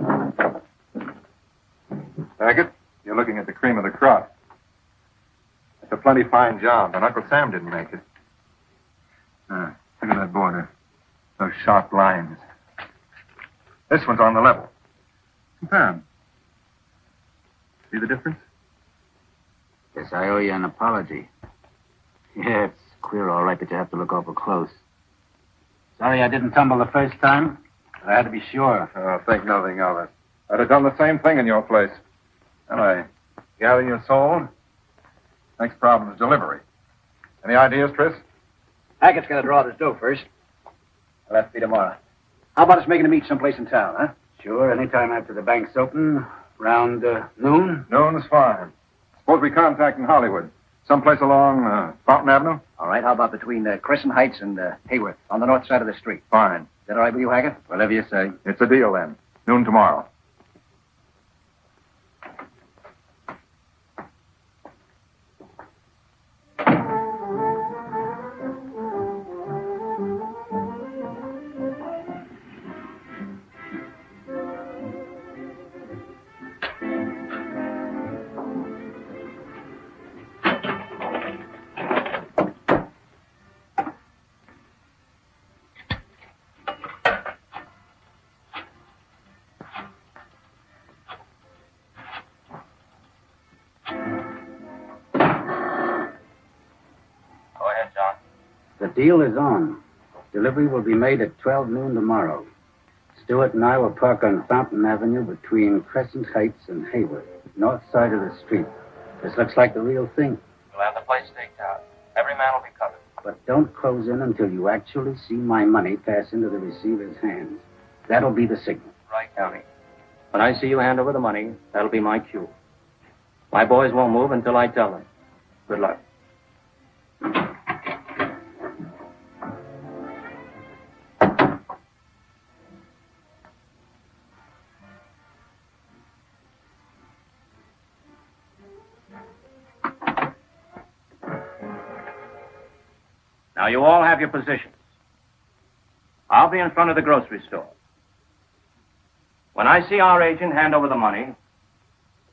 [SPEAKER 6] Hackett, you're looking at the cream of the crop. It's a plenty fine job, but Uncle Sam didn't make it. Look at that border. Those sharp lines. This one's on the level. Compare 'em. See the difference?
[SPEAKER 2] Guess I owe you an apology. Yeah, it's queer, all right, that you have to look awful close. Sorry I didn't tumble the first time, but I had to be sure.
[SPEAKER 6] Oh, think nothing of it. I'd have done the same thing in your place. Anyway, gather your soul. Next problem is delivery. Any ideas, Tris?
[SPEAKER 5] Hackett's going to draw this dough first. I'll have to be tomorrow. How about us making a meet someplace in town, huh?
[SPEAKER 2] Sure, anytime after the bank's open, around noon.
[SPEAKER 6] Noon is fine. Suppose we contact in Hollywood. Someplace along Fountain Avenue?
[SPEAKER 5] All right, how about between Crescent Heights and Hayworth, on the north side of the street?
[SPEAKER 6] Fine.
[SPEAKER 5] Is that all right with you, Hackett?
[SPEAKER 2] Whatever you say.
[SPEAKER 6] It's a deal, then. Noon tomorrow.
[SPEAKER 2] The deal is on. Delivery will be made at 12 noon tomorrow. Stewart and I will park on Fountain Avenue between Crescent Heights and Hayworth, north side of the street. This looks like the real thing.
[SPEAKER 14] We'll have the place staked out. Every man will be covered.
[SPEAKER 2] But don't close in until you actually see my money pass into the receiver's hands. That'll be the signal.
[SPEAKER 14] Right, Downey. When I see you hand over the money, that'll be my cue. My boys won't move until I tell them. Good luck. Now, you all have your positions. I'll be in front of the grocery store. When I see our agent hand over the money,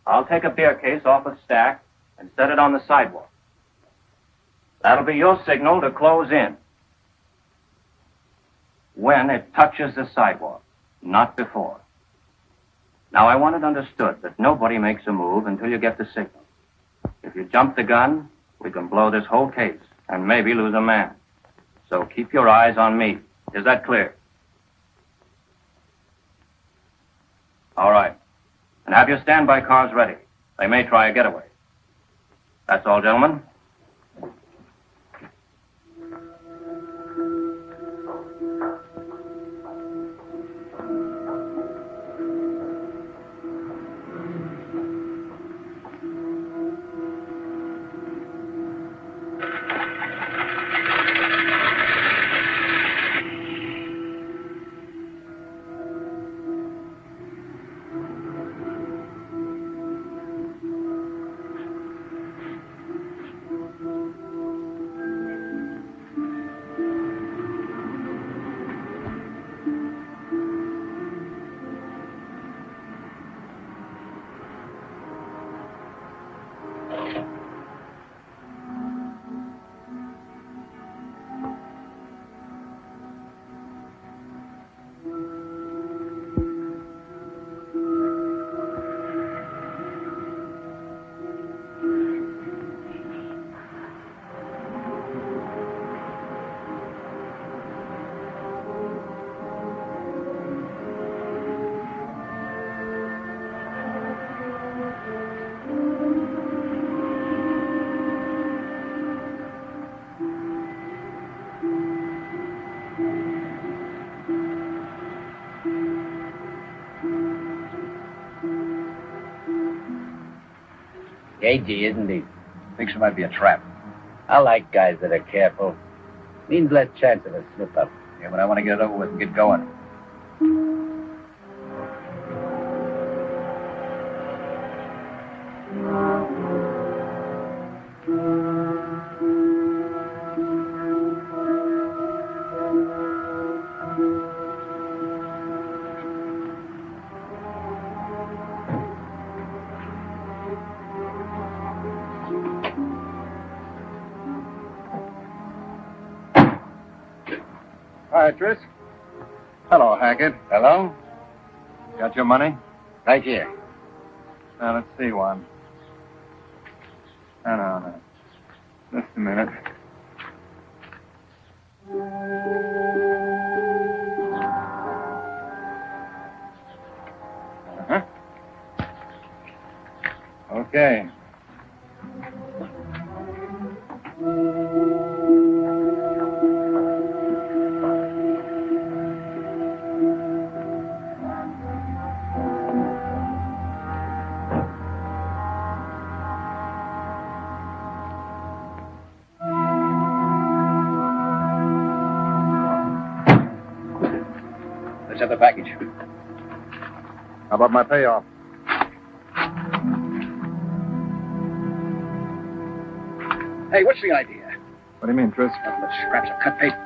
[SPEAKER 14] I'll take a beer case off a stack and set it on the sidewalk. That'll be your signal to close in. When it touches the sidewalk, not before. Now, I want it understood that nobody makes a move until you get the signal. If you jump the gun, we can blow this whole case and maybe lose a man. So keep your eyes on me. Is that clear? All right. And have your standby cars ready. They may try a getaway. That's all, gentlemen.
[SPEAKER 2] Cagey, isn't he?
[SPEAKER 5] Thinks it might be a trap.
[SPEAKER 2] I like guys that are careful. Means less chance of a slip-up.
[SPEAKER 5] Yeah, but I want to get it over with and get going.
[SPEAKER 6] Hi, Tris. Hello, Hackett.
[SPEAKER 5] Hello?
[SPEAKER 6] Got your money?
[SPEAKER 5] Right here.
[SPEAKER 6] Now, let's see one. No. Just a minute. Uh-huh. Okay.
[SPEAKER 5] Let's have the package.
[SPEAKER 6] How about my payoff?
[SPEAKER 5] Hey, what's the idea?
[SPEAKER 6] What do you mean, Tris?
[SPEAKER 5] Nothing but scraps of cut paper.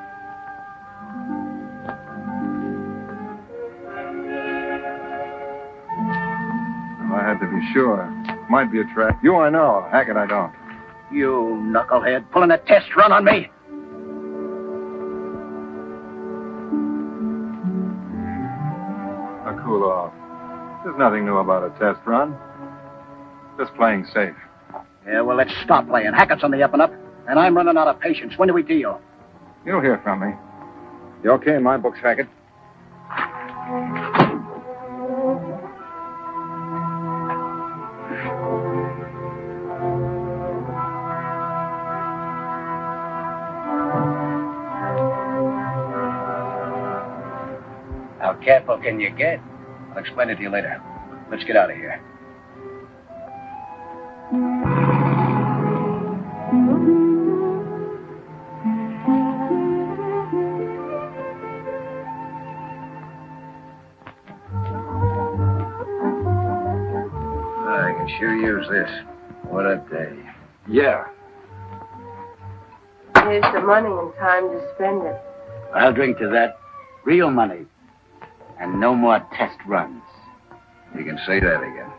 [SPEAKER 6] Well, I had to be sure. Might be a trap. You I know. Hackett I don't.
[SPEAKER 5] You knucklehead, pulling a test run on me.
[SPEAKER 6] Now, cool off. There's nothing new about a test run. Just playing safe.
[SPEAKER 5] Yeah, well, let's stop playing. Hackett's on the up and up, and I'm running out of patience. When do we deal?
[SPEAKER 6] You'll hear from me. You okay in my books, Hackett?
[SPEAKER 5] How careful can you get? I'll explain it to you later. Let's get out of here. I can sure use this. What a day.
[SPEAKER 6] Yeah.
[SPEAKER 10] Here's the money and time to spend it.
[SPEAKER 2] I'll drink to that. Real money. And no more test runs.
[SPEAKER 5] You can say that again.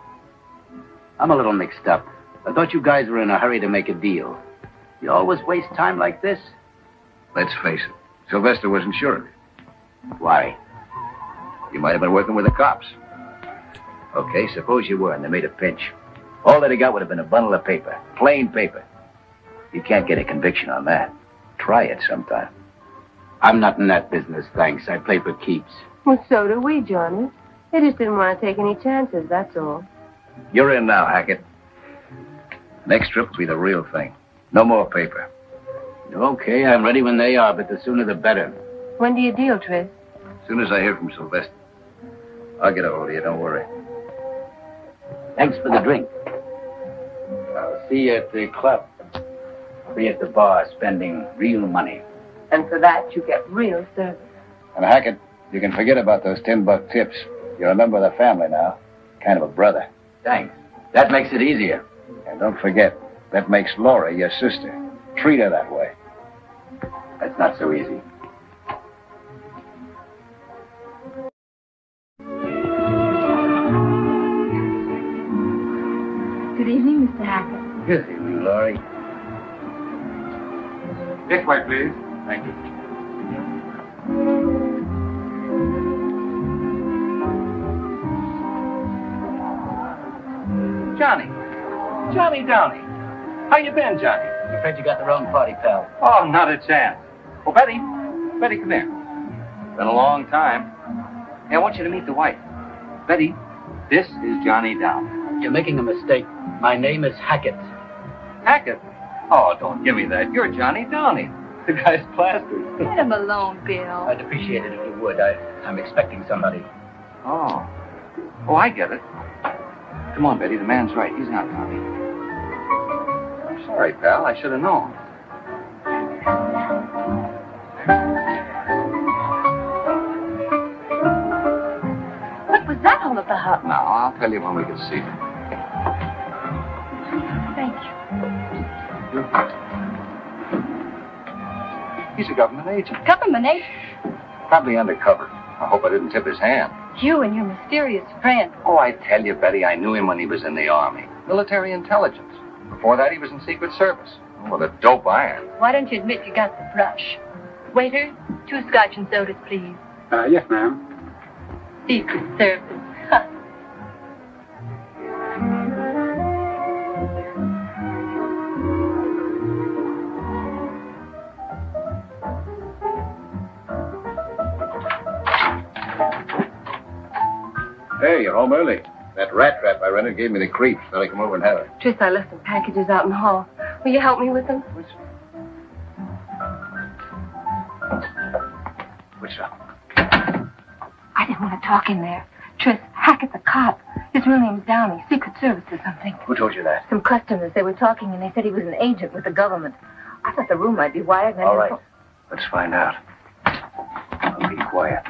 [SPEAKER 2] I'm a little mixed up. I thought you guys were in a hurry to make a deal. You always waste time like this?
[SPEAKER 5] Let's face it. Sylvester wasn't sure of it.
[SPEAKER 2] Why?
[SPEAKER 5] You might have been working with the cops. Okay, suppose you were and they made a pinch. All that he got would have been a bundle of paper. Plain paper. You can't get a conviction on that. Try it sometime.
[SPEAKER 2] I'm not in that business, thanks. I play for keeps.
[SPEAKER 10] Well, so do we, Johnny. They just didn't want to take any chances, that's all.
[SPEAKER 5] You're in now, Hackett. Next trip will be the real thing. No more paper.
[SPEAKER 2] Okay, I'm ready when they are, but the sooner the better.
[SPEAKER 10] When do you deal, Tris?
[SPEAKER 5] As soon as I hear from Sylvester. I'll get a hold of you, don't worry.
[SPEAKER 2] Thanks for the drink. I'll see you at the club. I'll be at the bar spending real money.
[SPEAKER 10] And for that, you get real service.
[SPEAKER 5] And Hackett, you can forget about those $10 tips. You're a member of the family now. Kind of a brother.
[SPEAKER 2] Thanks. That makes it easier.
[SPEAKER 5] And don't forget, that makes Laura your sister. Treat her that way.
[SPEAKER 2] That's not so easy.
[SPEAKER 16] Good evening, Mr. Hackett.
[SPEAKER 2] Good evening, Laurie.
[SPEAKER 6] This way, please.
[SPEAKER 2] Thank you.
[SPEAKER 14] Johnny Downey. How you been, Johnny?
[SPEAKER 2] I'm afraid you got the wrong party, pal.
[SPEAKER 14] Oh, not a chance. Oh, Betty, come here. Been a long time. Hey, I want you to meet the wife. Betty, this is Johnny Downey.
[SPEAKER 2] You're making a mistake. My name is Hackett.
[SPEAKER 14] Hackett? Oh, don't give me that. You're Johnny Downey. The guy's plastered.
[SPEAKER 16] Let him alone, Bill.
[SPEAKER 2] I'd appreciate it if you would. I'm expecting somebody.
[SPEAKER 14] Oh, I get it. Come on, Betty. The man's right. He's not Tommy. I'm sorry, pal. I should have known.
[SPEAKER 10] hug.
[SPEAKER 5] No, I'll tell you when we can see them.
[SPEAKER 3] Thank you.
[SPEAKER 5] He's a government agent.
[SPEAKER 10] Government agent?
[SPEAKER 5] Probably undercover. I hope I didn't tip his hand.
[SPEAKER 10] You and your mysterious friend.
[SPEAKER 5] Oh, I tell you, Betty, I knew him when he was in the Army. Military intelligence. Before that, he was in Secret Service. Oh, with a dope iron.
[SPEAKER 10] Why don't you admit you got the brush? Waiter, 2 scotch and sodas, please.
[SPEAKER 6] Yes, ma'am.
[SPEAKER 10] Secret Service.
[SPEAKER 5] Hey, you're home early. That rat trap I rented gave me the creeps. Thought I'd come over and have it.
[SPEAKER 10] Tris, I left some packages out in the hall. Will you help me with them?
[SPEAKER 5] What's up?
[SPEAKER 10] I didn't want to talk in there. Tris, Hackett's a cop. His real name's Downey, Secret Service or something.
[SPEAKER 5] Who told you that?
[SPEAKER 10] Some customers. They were talking and they said he was an agent with the government. I thought the room might be wired. And
[SPEAKER 5] All right. Let's find out. I'll be quiet.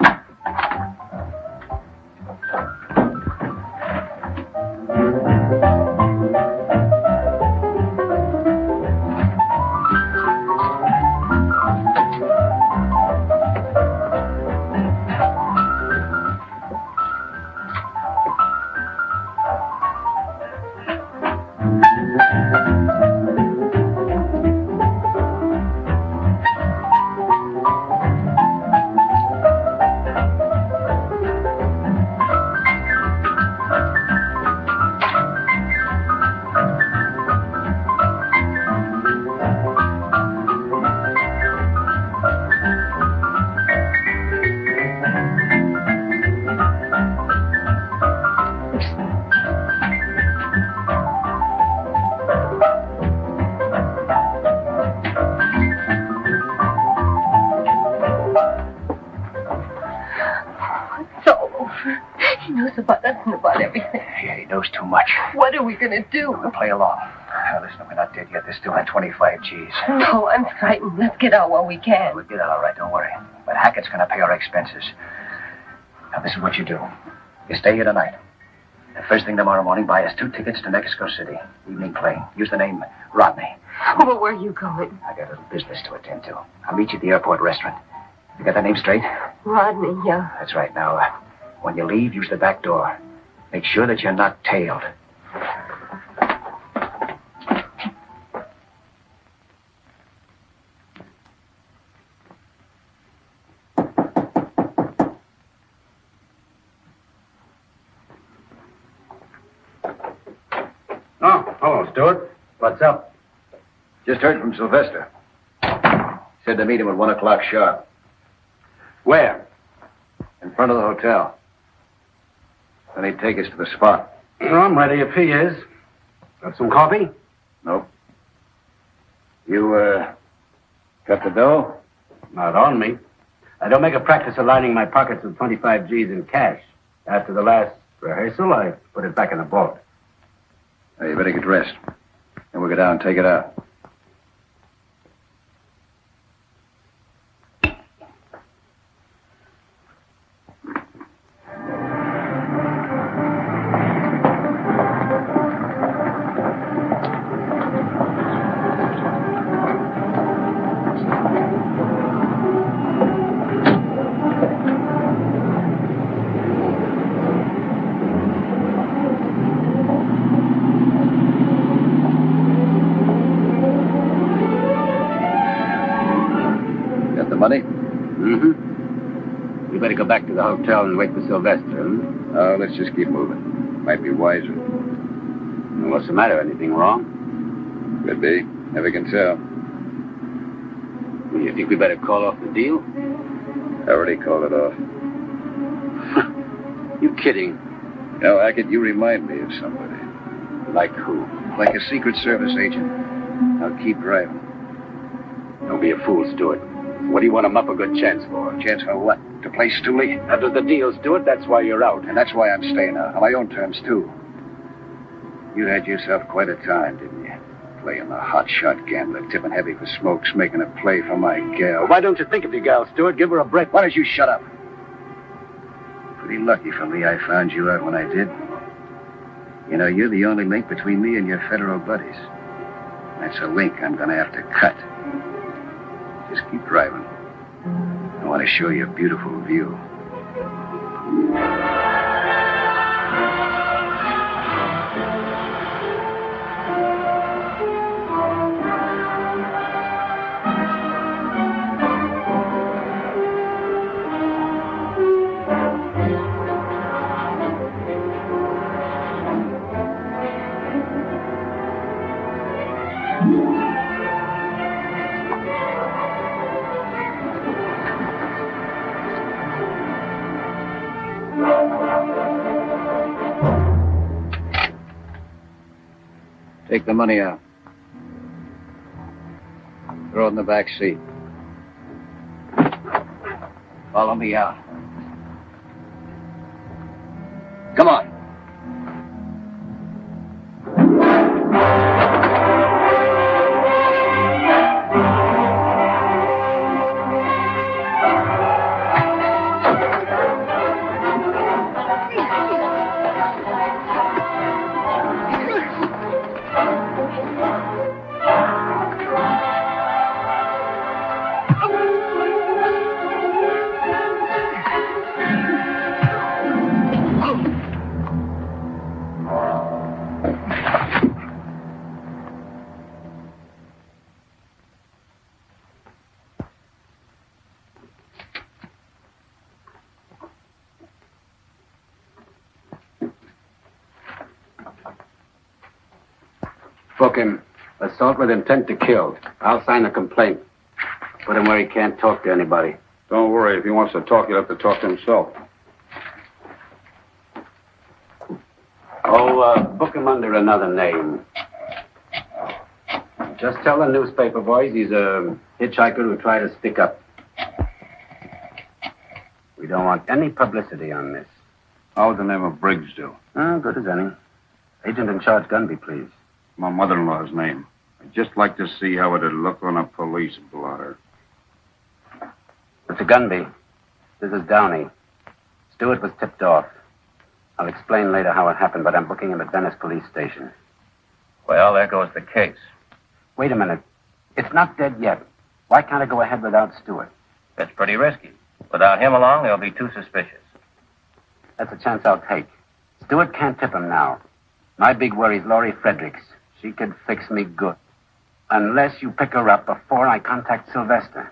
[SPEAKER 5] Too much.
[SPEAKER 10] What are we going to do?
[SPEAKER 5] We'll play along. Now, listen, we're not dead yet. There's still 25 G's.
[SPEAKER 10] No, I'm frightened. Let's get out while we can.
[SPEAKER 5] We'll get out all right, don't worry. But Hackett's going to pay our expenses. Now, this is what you do. You stay here tonight. The first thing tomorrow morning, buy us 2 tickets to Mexico City. Evening plane. Use the name Rodney.
[SPEAKER 10] Well, where are you going?
[SPEAKER 5] I got a little business to attend to. I'll meet you at the airport restaurant. You got that name straight?
[SPEAKER 10] Rodney, yeah.
[SPEAKER 5] That's right. Now, when you leave, use the back door. Make sure that you're not tailed.
[SPEAKER 2] Oh, hello, Stewart. What's up?
[SPEAKER 5] Just heard from Sylvester. Said to meet him at 1 o'clock sharp.
[SPEAKER 2] Where?
[SPEAKER 5] In front of the hotel. Then he'd take us to the spot.
[SPEAKER 2] Well, I'm ready if he is. Got some coffee?
[SPEAKER 5] Nope. You, got the dough?
[SPEAKER 2] Not on me. I don't make a practice of lining my pockets with 25 G's in cash. After the last rehearsal, I put it back in the vault.
[SPEAKER 5] Hey, you better get dressed. Then we'll go down and take it out. Money?
[SPEAKER 2] Mm-hmm. We better go back to the hotel and wait for Sylvester, huh?
[SPEAKER 5] Oh, let's just keep moving. Might be wiser.
[SPEAKER 2] Well, what's the matter? Anything wrong?
[SPEAKER 5] Could be. Never can tell.
[SPEAKER 2] Well, you think we better call off the deal?
[SPEAKER 5] I already called it off.
[SPEAKER 2] You kidding?
[SPEAKER 5] No, Hackett, you remind me of somebody.
[SPEAKER 2] Like who?
[SPEAKER 5] Like a Secret Service agent. I'll keep driving.
[SPEAKER 2] Don't be a fool, Stewart. What do you want him up a good chance for?
[SPEAKER 5] Chance for what? To play Stooley?
[SPEAKER 2] That was the deal, Stewart. That's why you're out.
[SPEAKER 5] And that's why I'm staying out. On my own terms, too. You had yourself quite a time, didn't you? Playing the hotshot gambler, tipping heavy for smokes, making a play for my gal.
[SPEAKER 2] Well, why don't you think of your gal, Stewart? Give her a break.
[SPEAKER 5] Why don't you shut up? Pretty lucky for me I found you out when I did. You know, you're the only link between me and your federal buddies. That's a link I'm gonna have to cut. Just keep driving. I want to show you a beautiful view. Take the money out. Throw it in the back seat. Follow me out. Come on. Book him. Assault with intent to kill. I'll sign a complaint. Put him where he can't talk to anybody.
[SPEAKER 7] Don't worry. If he wants to talk, he'll have to talk to himself.
[SPEAKER 2] Oh, book him under another name. Just tell the newspaper boys he's a hitchhiker who tried to stick up. We don't want any publicity on this.
[SPEAKER 7] How would the name of Briggs do?
[SPEAKER 2] Good as any. Agent in charge, Gunby, please.
[SPEAKER 7] My mother-in-law's name. I'd just like to see how it'd look on a police blotter.
[SPEAKER 2] Mr. Gunby, this is Downey. Stewart was tipped off. I'll explain later how it happened, but I'm booking him at Venice Police Station.
[SPEAKER 14] Well, there goes the case.
[SPEAKER 2] Wait a minute. It's not dead yet. Why can't I go ahead without Stewart?
[SPEAKER 14] It's pretty risky. Without him along, they'll be too suspicious.
[SPEAKER 2] That's a chance I'll take. Stewart can't tip him now. My big worry's Laurie Fredericks. She could fix me good. Unless you pick her up before I contact Sylvester.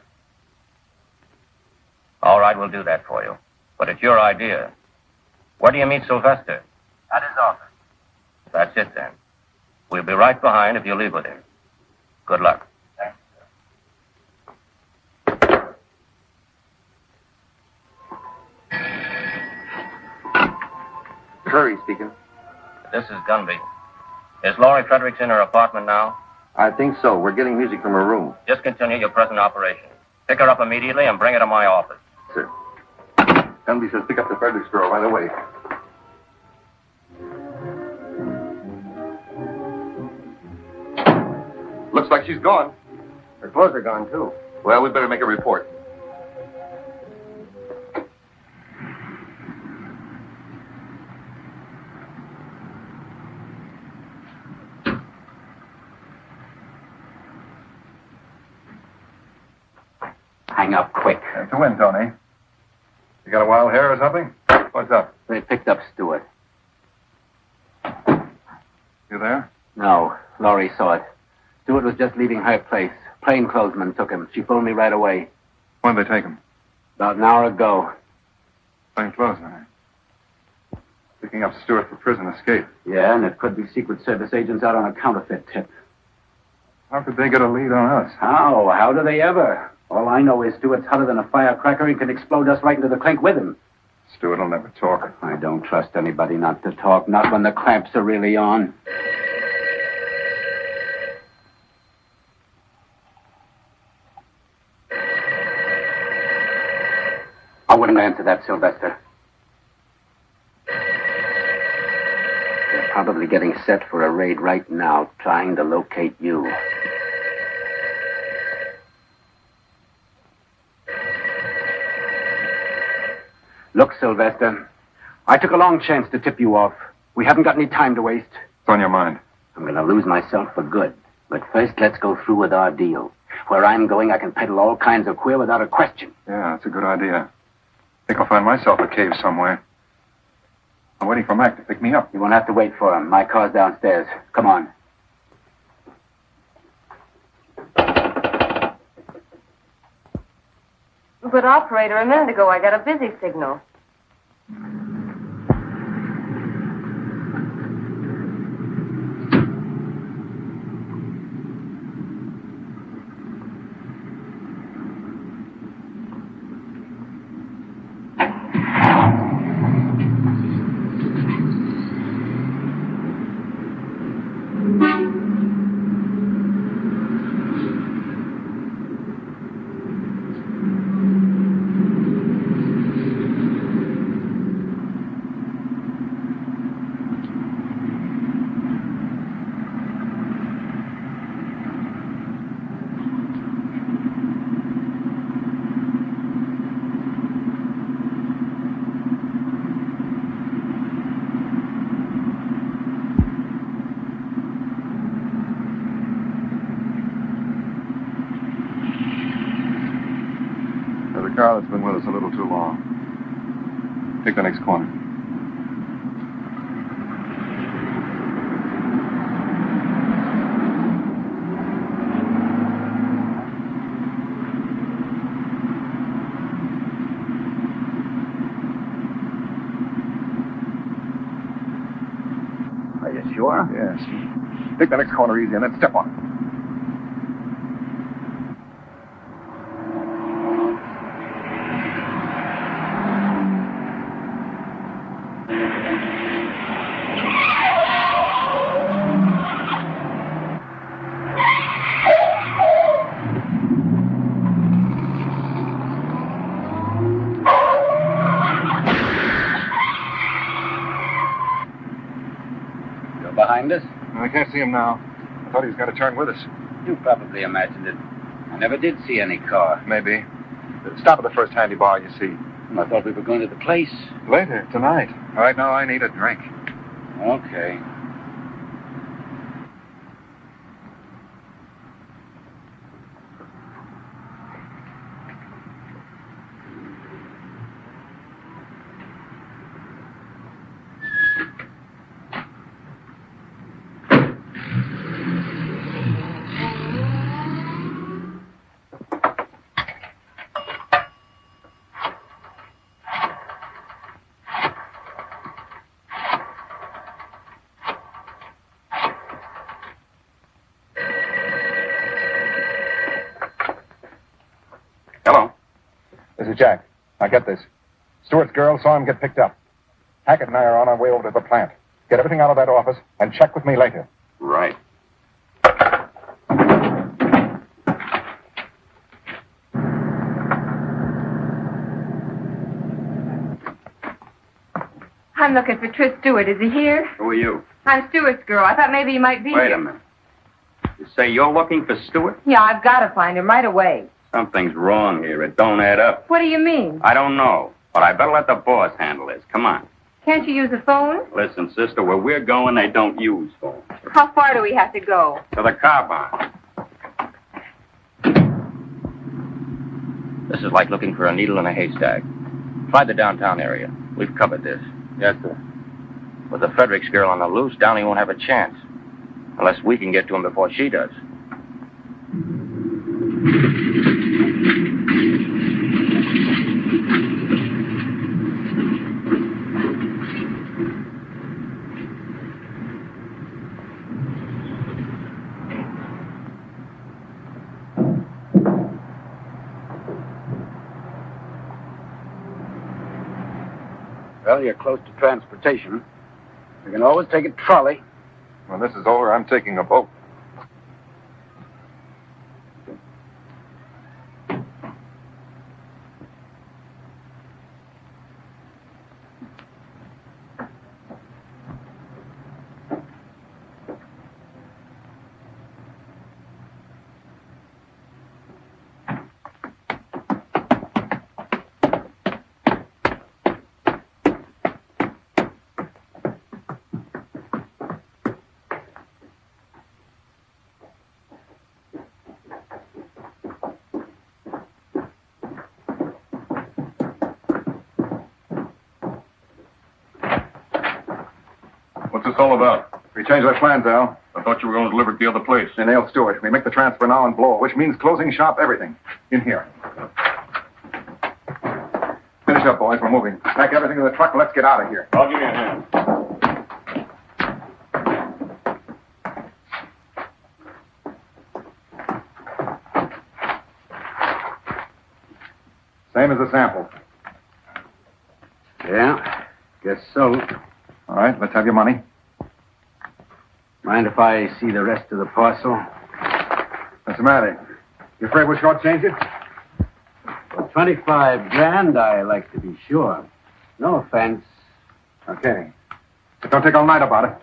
[SPEAKER 14] All right, we'll do that for you. But it's your idea. Where do you meet Sylvester?
[SPEAKER 2] At his office.
[SPEAKER 14] That's it, then. We'll be right behind if you leave with him. Good luck.
[SPEAKER 2] Thanks,
[SPEAKER 13] sir. Curry speaking.
[SPEAKER 14] This is Gunby. Is Laurie Fredericks in her apartment now?
[SPEAKER 13] I think so. We're getting music from her room.
[SPEAKER 14] Just continue your present operation. Pick her up immediately and bring her to my office.
[SPEAKER 13] Sir. Gunby says pick up the Fredericks girl right away. Looks like she's gone.
[SPEAKER 11] Her clothes are gone, too.
[SPEAKER 13] Well, we better make a report.
[SPEAKER 2] Hang up quick.
[SPEAKER 6] To win, Tony. You got a wild hair or something? What's up?
[SPEAKER 2] They picked up Stewart.
[SPEAKER 6] You there?
[SPEAKER 2] No, Laurie saw it. Stewart was just leaving her place. Plainclothesman took him. She phoned me right away.
[SPEAKER 6] When did they take him?
[SPEAKER 2] About an hour ago.
[SPEAKER 6] Plainclothesman. Picking up Stewart for prison escape.
[SPEAKER 2] Yeah, and it could be Secret Service agents out on a counterfeit tip.
[SPEAKER 6] How could they get a lead on us?
[SPEAKER 2] How? How do they ever? All I know is Stewart's hotter than a firecracker and can explode us right into the clink with him.
[SPEAKER 6] Stewart will never talk.
[SPEAKER 2] I don't trust anybody not to talk, not when the clamps are really on. I wouldn't answer that, Sylvester. They're probably getting set for a raid right now, trying to locate you. Look, Sylvester, I took a long chance to tip you off. We haven't got any time to waste.
[SPEAKER 13] What's on your mind?
[SPEAKER 2] I'm going to lose myself for good. But first, let's go through with our deal. Where I'm going, I can peddle all kinds of queer without a question.
[SPEAKER 13] Yeah, that's a good idea. I think I'll find myself a cave somewhere. I'm waiting for Mac to pick me up.
[SPEAKER 2] You won't have to wait for him. My car's downstairs. Come on.
[SPEAKER 10] But, operator, a minute ago I got a busy signal.
[SPEAKER 13] There's a car that's been with us a little too long. Take the next corner.
[SPEAKER 2] Are you sure?
[SPEAKER 13] Yes. Take the next corner easy and then step on it.
[SPEAKER 2] Behind us?
[SPEAKER 13] I can't see him now. I thought he was going to turn with us.
[SPEAKER 2] You probably imagined it. I never did see any car.
[SPEAKER 13] Maybe. Stop at the first handy bar you see.
[SPEAKER 2] I thought we were going to the place.
[SPEAKER 13] Later, tonight. Right now, I need a drink.
[SPEAKER 2] Okay.
[SPEAKER 13] Hello. This is Jack. Now get this. Stewart's girl saw him get picked up. Hackett and I are on our way over to the plant. Get everything out of that office and check with me later.
[SPEAKER 4] Right.
[SPEAKER 8] I'm looking for Tris Stewart. Is he here?
[SPEAKER 4] Who are you?
[SPEAKER 8] I'm Stewart's girl. I thought maybe he might be
[SPEAKER 4] Wait
[SPEAKER 8] here.
[SPEAKER 4] a minute. You say you're looking for Stewart?
[SPEAKER 8] Yeah, I've got to find him right away.
[SPEAKER 4] Something's wrong here. It don't add up.
[SPEAKER 8] What do you mean?
[SPEAKER 4] I don't know, but I better let the boss handle this. Come on.
[SPEAKER 8] Can't you use a phone?
[SPEAKER 4] Listen, sister, where we're going, they don't use phones.
[SPEAKER 8] How far do we have to go?
[SPEAKER 4] To the car barn.
[SPEAKER 14] This is like looking for a needle in a haystack. Try the downtown area. We've covered this.
[SPEAKER 4] Yes, sir.
[SPEAKER 14] With the Fredericks girl on the loose, Downey won't have a chance. Unless we can get to him before she does.
[SPEAKER 2] Well, you're close to transportation. You can always take a trolley.
[SPEAKER 13] When this is over, I'm taking a boat. What's this all about? We changed our plans, Al.
[SPEAKER 7] I thought you were going to deliver it to the other place.
[SPEAKER 13] They nailed Stewart. We make the transfer now and blow, which means closing shop, everything. In here. Finish up, boys. We're moving. Pack everything in the truck and let's get out of here.
[SPEAKER 7] I'll give you a hand.
[SPEAKER 13] Same as the sample.
[SPEAKER 2] Yeah, guess so.
[SPEAKER 13] All right, let's have your money.
[SPEAKER 2] Mind if I see the rest of the parcel?
[SPEAKER 13] What's the matter? You afraid we'll shortchange you?
[SPEAKER 2] For 25 grand, I like to be sure. No offense.
[SPEAKER 13] Okay. But don't take all night about it.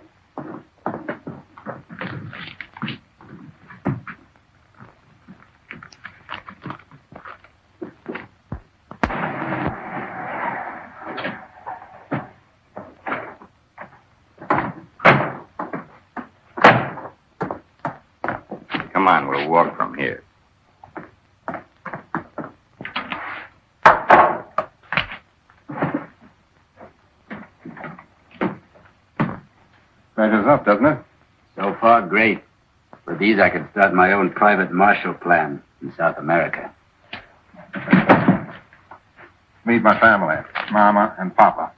[SPEAKER 7] Come on, we'll walk from here.
[SPEAKER 13] Measures up, doesn't it?
[SPEAKER 2] So far, great. With these, I could start my own private Marshall Plan in South America.
[SPEAKER 13] Meet my family, Mama and Papa.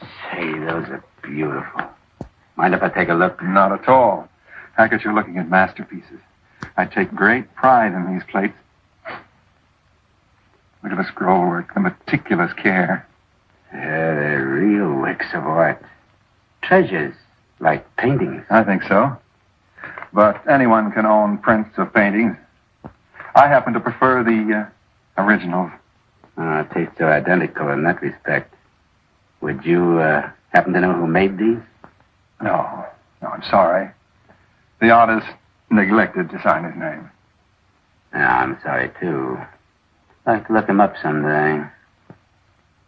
[SPEAKER 2] Say, those are beautiful. Mind if I take a look?
[SPEAKER 13] Not at all. Hackett, you're looking at masterpieces. I take great pride in these plates. Look at the scroll work, the meticulous care.
[SPEAKER 2] Yeah, they're real works of art. Treasures, like paintings.
[SPEAKER 13] I think so. But anyone can own prints of paintings. I happen to prefer the originals.
[SPEAKER 2] Tastes are identical in that respect. Would you happen to know who made these?
[SPEAKER 13] No, I'm sorry. The artist neglected to sign his name.
[SPEAKER 2] Yeah, I'm sorry, too. I'd like to look him up someday. You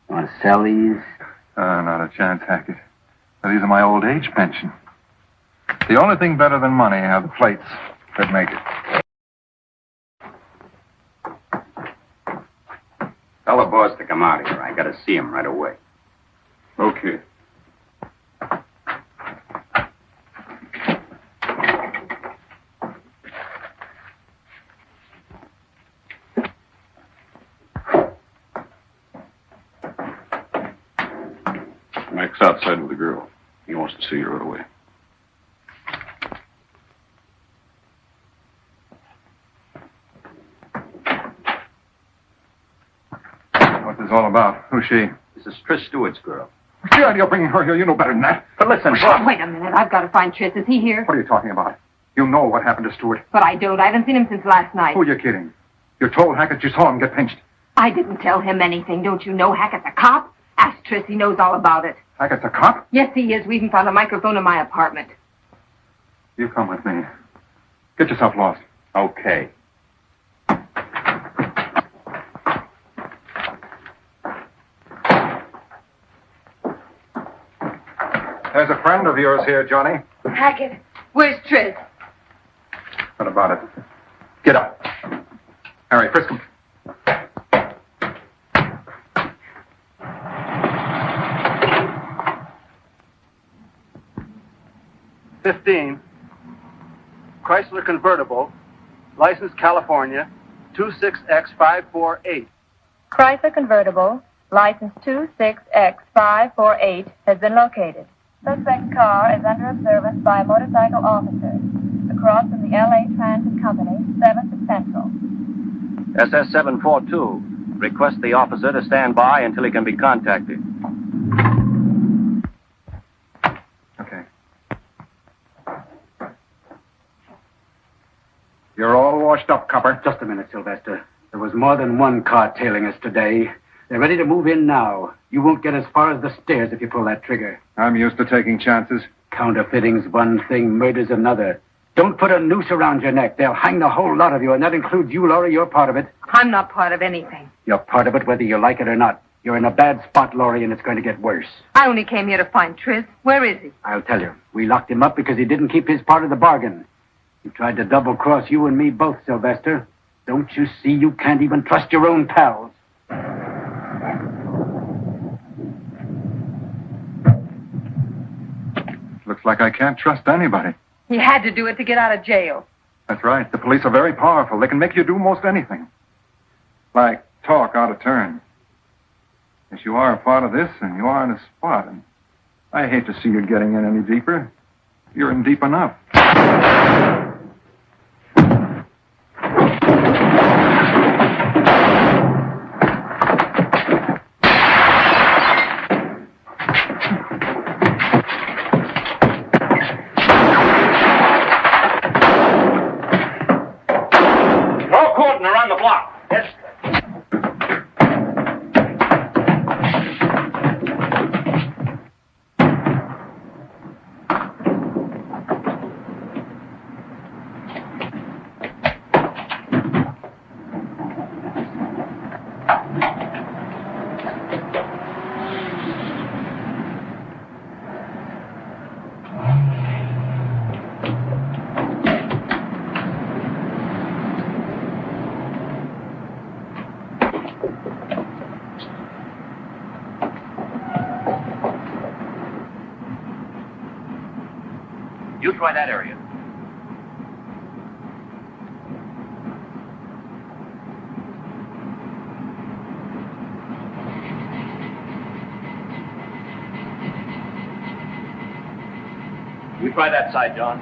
[SPEAKER 2] want to sell these?
[SPEAKER 13] Not a chance, Hackett. These are my old age pension. The only thing better than money are the plates that make it.
[SPEAKER 4] Tell the boss to come out here. I gotta see him right away.
[SPEAKER 7] Okay. Mike's outside with the girl. He wants to see her right away.
[SPEAKER 13] What's this all about? Who's she?
[SPEAKER 4] This is Tris Stewart's girl.
[SPEAKER 13] What's the idea of bringing her here? You know better than that.
[SPEAKER 4] But listen,
[SPEAKER 3] Wait a minute. I've got to find Tris. Is he here?
[SPEAKER 13] What are you talking about? You know what happened to Stewart.
[SPEAKER 3] But I don't. I haven't seen him since last night.
[SPEAKER 13] Who are you kidding? You told Hackett you saw him get pinched.
[SPEAKER 3] I didn't tell him anything. Don't you know Hackett's a cop? Ask Tris. He knows all about it.
[SPEAKER 13] Hackett's a cop?
[SPEAKER 3] Yes, he is. We even found a microphone in my apartment.
[SPEAKER 13] You come with me. Get yourself lost.
[SPEAKER 4] Okay.
[SPEAKER 13] There's a friend of yours here, Johnny.
[SPEAKER 3] Hackett, where's Tris?
[SPEAKER 13] What about it? Get up. Harry, frisk him.
[SPEAKER 6] Chrysler convertible, license California, 26X548.
[SPEAKER 8] Chrysler convertible, license 26X548, has been located. Suspect car is under observance by a motorcycle officer. Across from the LA Transit Company, 7th and Central.
[SPEAKER 14] SS742. Request the officer to stand by until he can be contacted.
[SPEAKER 13] Okay. You're all washed up, copper.
[SPEAKER 2] Just a minute, Sylvester. There was more than one car tailing us today. They're ready to move in now. You won't get as far as the stairs if you pull that trigger.
[SPEAKER 13] I'm used to taking chances.
[SPEAKER 2] Counterfeiting's one thing, murder's another. Don't put a noose around your neck. They'll hang the whole lot of you, and that includes you, Laurie. You're part of it.
[SPEAKER 3] I'm not part of anything.
[SPEAKER 2] You're part of it whether you like it or not. You're in a bad spot, Laurie, and it's going to get worse.
[SPEAKER 3] I only came here to find Tris. Where is he?
[SPEAKER 2] I'll tell you. We locked him up because he didn't keep his part of the bargain. He tried to double-cross you and me both, Sylvester. Don't you see you can't even trust your own pals?
[SPEAKER 6] like I can't trust anybody.
[SPEAKER 3] He had to do it to get out of jail.
[SPEAKER 6] That's right. The police are very powerful. They can make you do most anything. Like talk out of turn. Yes, you are a part of this, and you are in a spot, and I hate to see you getting in any deeper. You're in deep enough.
[SPEAKER 14] No cordon around the block. Yes. You try that area. You try that side, John.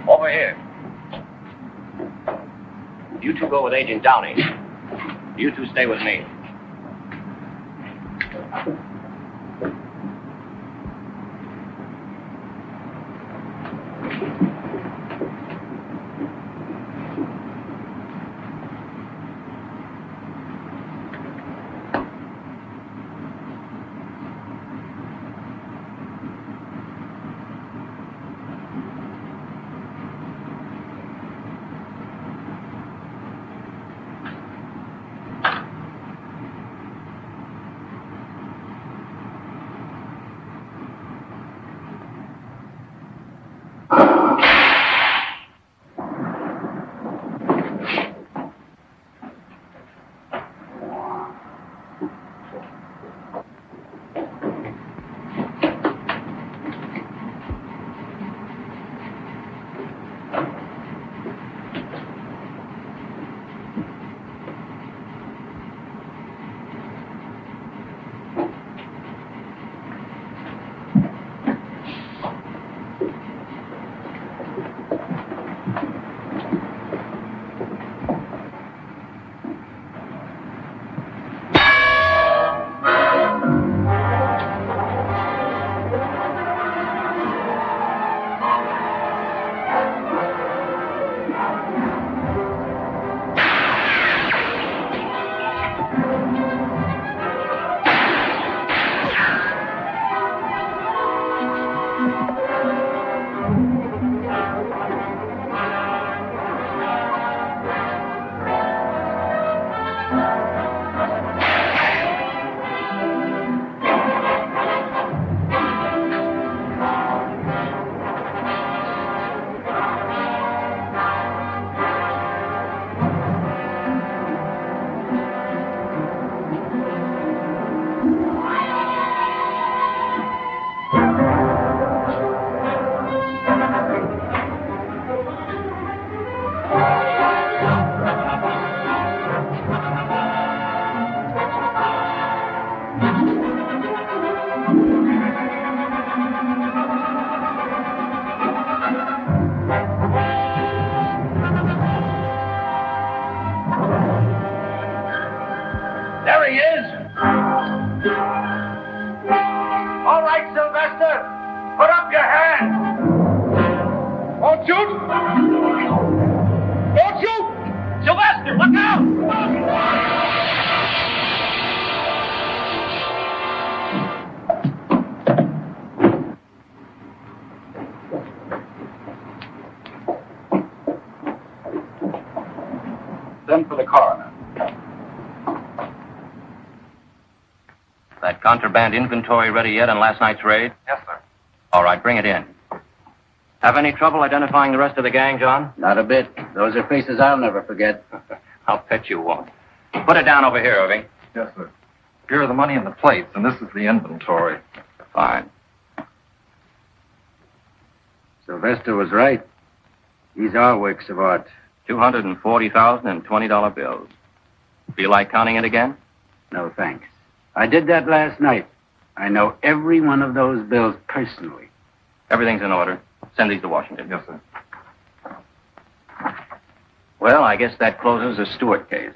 [SPEAKER 14] Over here. You two go with Agent Downey. You two stay with me.
[SPEAKER 12] There he is. All right, Sylvester. Put up your hand. Won't shoot. Don't shoot. Sylvester, look out.
[SPEAKER 4] Send for the coroner.
[SPEAKER 14] That contraband inventory ready yet on last night's raid?
[SPEAKER 4] Yes, sir.
[SPEAKER 14] All right, bring it in. Have any trouble identifying the rest of the gang, John?
[SPEAKER 2] Not a bit. Those are faces I'll never forget.
[SPEAKER 14] I'll bet you won't. Put it down over here, Irving.
[SPEAKER 6] Yes, sir.
[SPEAKER 17] Here are the money and the plates, and this is the inventory.
[SPEAKER 14] Fine.
[SPEAKER 2] Sylvester was right. These are works of art.
[SPEAKER 14] $240,000 in $20 bills. Feel like counting it again?
[SPEAKER 2] No, thanks. I did that last night. I know every one of those bills personally.
[SPEAKER 14] Everything's in order. Send these to Washington.
[SPEAKER 17] Yes, sir.
[SPEAKER 14] Well, I guess that closes the Stewart case.